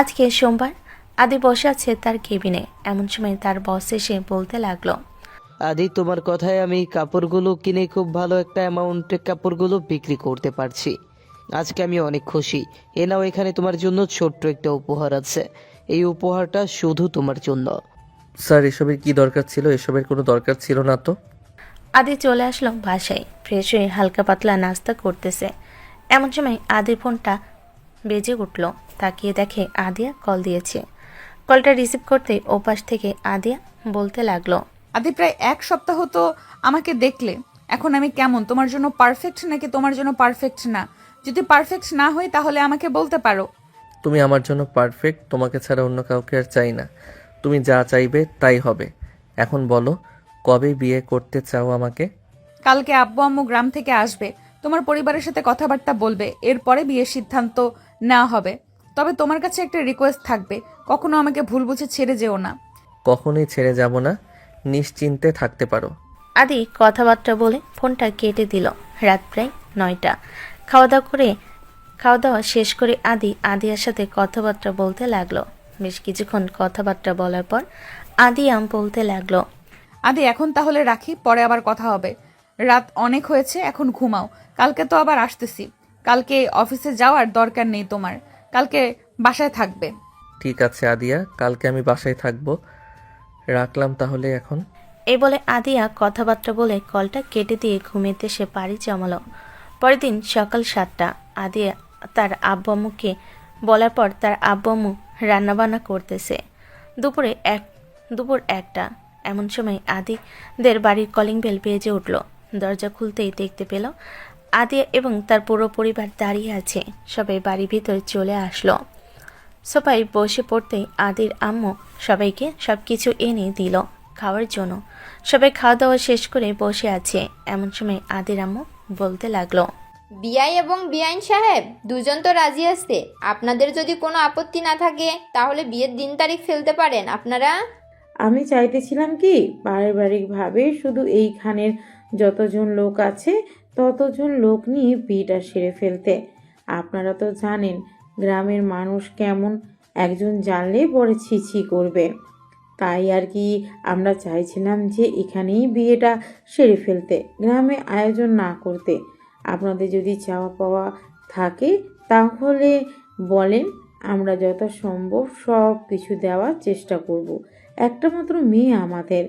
আজকে সোমবার। আদি বসে আছে তার কেবিনে। এমন সময় তার বস এসে বলতে লাগলো, আদি তোমার কথায় আমি কাপড়গুলো কিনে খুব ভালো একটা অ্যামাউন্টে কাপড়গুলো বিক্রি করতে পারছি। আজকে আমি অনেক খুশি। এ নাও, এখানে তোমার জন্য ছোট্ট একটা উপহার আছে। এই উপহারটা শুধু তোমার জন্য। স্যার এসবের কি দরকার ছিল? এসবের কোনো দরকার ছিল না তো। আদি চলে আসলো বাসায়। ফ্রেশ হয়ে হালকা পাতলা নাস্তা করতেছে। এমন সময় আদির ফোনটা বেজে উঠল। তাকিয়ে দেখে আদিয়া কল দিয়েছে। কলটা রিসিভ করতে ওপাশ থেকে আদিয়া বলতে লাগলো, আদি প্রায় 1 সপ্তাহ তো আমাকে দেখলে, এখন আমি কেমন? তোমার জন্য পারফেক্ট নাকি তোমার জন্য পারফেক্ট না? যদি পারফেক্ট না হই তাহলে আমাকে বলতে পারো। তুমি আমার জন্য পারফেক্ট, তোমাকে ছাড়া অন্য কাউকে আর চাই না। তুমি যা চাইবে তাই হবে। এখন বলো, কবে বিয়ে করতে চাও আমাকে? কালকে আব্বু আম্মু গ্রাম থেকে আসবে, তোমার পরিবারের সাথে কথাবার্তা বলবে, এরপরে বিয়ের সিদ্ধান্ত নেওয়া হবে। তবে তোমার কাছে একটা রিকোয়েস্ট থাকবে, কখনো আমাকে ভুল বুঝে ছেড়ে যেও না। কখনোই ছেড়ে যাব না, নিশ্চিন্তে থাকতে পারো। আদি কথাবার্তা বলে ফোনটা কেটে দিল। রাত প্রায় 9টা। খাওয়া দাওয়া শেষ করে আদি আদিয়ার সাথে কথাবার্তা বলতে লাগলো। বেশ কিছুক্ষণ কথাবার্তা বলার পর আদিয়া বলতে লাগলো, আদি এখন তাহলে রাখি, পরে আবার কথা হবে। রাত অনেক হয়েছে, এখন ঘুমাও, কালকে তো আবার আসতেছি। কালকে অফিসে যাওয়ার দরকার নেই তোমার, কালকে বাসায় থাকবে। ঠিক আছে আদিয়া, কালকে আমি বাসায় থাকবো। রাখলাম তাহলে এখন। এই বলে আদিয়া কথাবার্তা বলে কলটা কেটে দিয়ে ঘুমিয়ে সে পাড়ি জমালো। পরের দিন সকাল 7টা। আদিয়া তার আব্বু আম্মুকে বলার পর তার আব্বু আম্মু রান্নাবান্না করতেছে। দুপুর 1টা। এমন সময় আদিদের বাড়ির কলিং বেল বেজে উঠল। দরজা খুলতেই দেখতে পেল আদিয়া এবং তার পুরো পরিবার দাঁড়িয়ে আছে। সবাই বাড়ির ভিতরে চলে আসলো। সবাই বসে পড়তেই আদির আম্মু সবাইকে সবকিছু এনে দিল খাওয়ার জন্য। সবাই খাওয়া দাওয়া শেষ করে বসে আছে। এমন সময় আদির আম্মু বলতে লাগলো, বিআই এবং বিআইন সাহেব দুজন তো রাজি আছে। আপনাদের যদি কোনো আপত্তি না থাকে তাহলে বিয়ের দিন তারিখ ফেলতে পারেন আপনারা। আমি চাইতেছিলাম কি পারিবারিকভাবে শুধু এইখানের যতজন লোক আছে ততজন লোক নিয়ে বিয়েটা সেরে ফেলতে। আপনারা তো জানেন গ্রামের মানুষ কেমন, একজন জানলে পরে ছিছি করবে। তাই আর কি আমরা চাইছিলাম যে এখানেই বিয়েটা সেরে ফেলতে, গ্রামে আয়োজন না করতে। আপনাদের যদি চাওয়া পাওয়া থাকে তাহলে বলেন, আমরা যথাসম্ভব সব কিছু দেওয়ার চেষ্টা করব। একটা মাত্র মেয়ে আমাদের।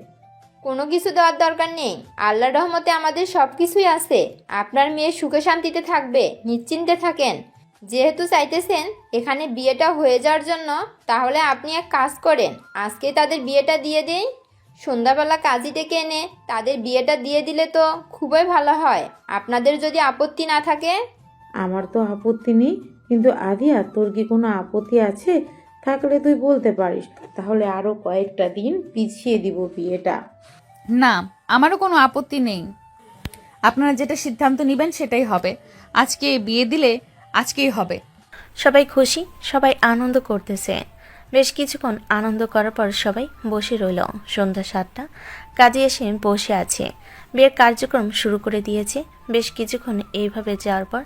কোনো কিছু দেওয়ার দরকার নেই, আল্লাহর রহমতে আমাদের সব কিছুই আছে। আপনার মেয়ে সুখে শান্তিতে থাকবে, নিশ্চিন্তে থাকেন। যেহেতু চাইতেছেন এখানে বিয়েটা হয়ে যাওয়ার জন্য, তাহলে আপনি এক কাজ করেন, আজকে তাদের বিয়েটা দিয়ে দেই। সন্ধ্যাবেলা কাজী ডেকে এনে তাদের বিয়েটা দিয়ে দিলে তো খুবই ভালো হয়, আপনাদের যদি আপত্তি না থাকে। আমার তো আপত্তি নেই, কিন্তু আদিয়া তোর কি কোনো আপত্তি আছে? থাকলে তুই বলতে পারিস, তাহলে আরো কয়েকটা দিন পিছিয়ে দিব বিয়েটা। না, আমারও কোনো আপত্তি নেই। আপনারা যেটা সিদ্ধান্ত নেবেন সেটাই হবে। আজকে বিয়ে দিলে আজকেই হবে। সবাই খুশি, সবাই আনন্দ করতেছে। বেশ কিছুক্ষণ আনন্দ করার পর সবাই বসে রইল। সন্ধ্যা 7টা। কাজে এসে বসে আছে। বিয়ের কার্যক্রম শুরু করে দিয়েছে। বেশ কিছুক্ষণ এইভাবে যাওয়ার পর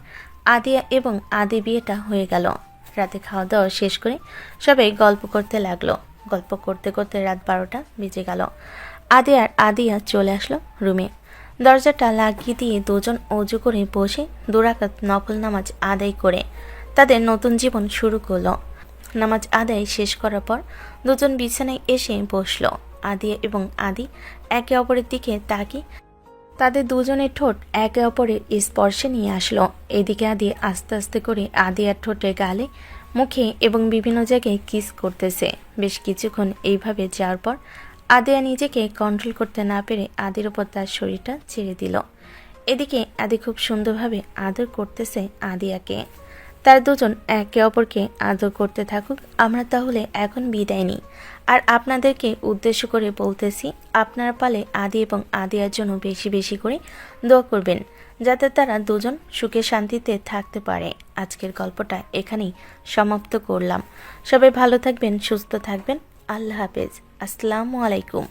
আদিয়া এবং আদি বিয়েটা হয়ে গেল। রাতে খাওয়া দাওয়া শেষ করে সবাই গল্প করতে লাগলো। গল্প করতে করতে রাত 12টা বেজে গেল। আদিয়া চলে আসলো রুমে। দরজাটা লাগিয়ে দিয়ে দুজন অজু করে বসে 2 রাকাত নফল নামাজ আদায় করে তাদের নতুন জীবন শুরু করলো। নামাজ আদায় শেষ করার পর দুজন বিছানায় এসে বসলো। আদিয়া এবং আদি একে অপরের দিকে তাকিয়ে তাদের দুজনের ঠোঁট একে অপরের স্পর্শে নিয়ে আসলো। এদিকে আদি আস্তে আস্তে করে আদিয়ার ঠোঁটে গালে, মুখে এবং বিভিন্ন জায়গায় কিস করতেছে। বেশ কিছুক্ষণ এইভাবে যাওয়ার পর আদিয়া নিজেকে কন্ট্রোল করতে না পেরে আদির উপর তার শরীরটা ছেড়ে দিল। এদিকে আদি খুব সুন্দরভাবে আদর করতেছে আদিয়াকে। তার দুজন একে অপরকে আদর করতে থাকুক। আমরা তাহলে এখন বিদায় নিই। আর আপনাদেরকে উদ্দেশ্য করে বলতেছি, আপনার পালে আদি এবং আদিয়ার জন্য বেশি বেশি করে দোয়া করবেন, যাতে তারা দুজন সুখে শান্তিতে থাকতে পারে। আজকের গল্পটা এখানেই সমাপ্ত করলাম। সবাই ভালো থাকবেন, সুস্থ থাকবেন। আল্লাহ হাফেজ। আসসালামু আলাইকুম।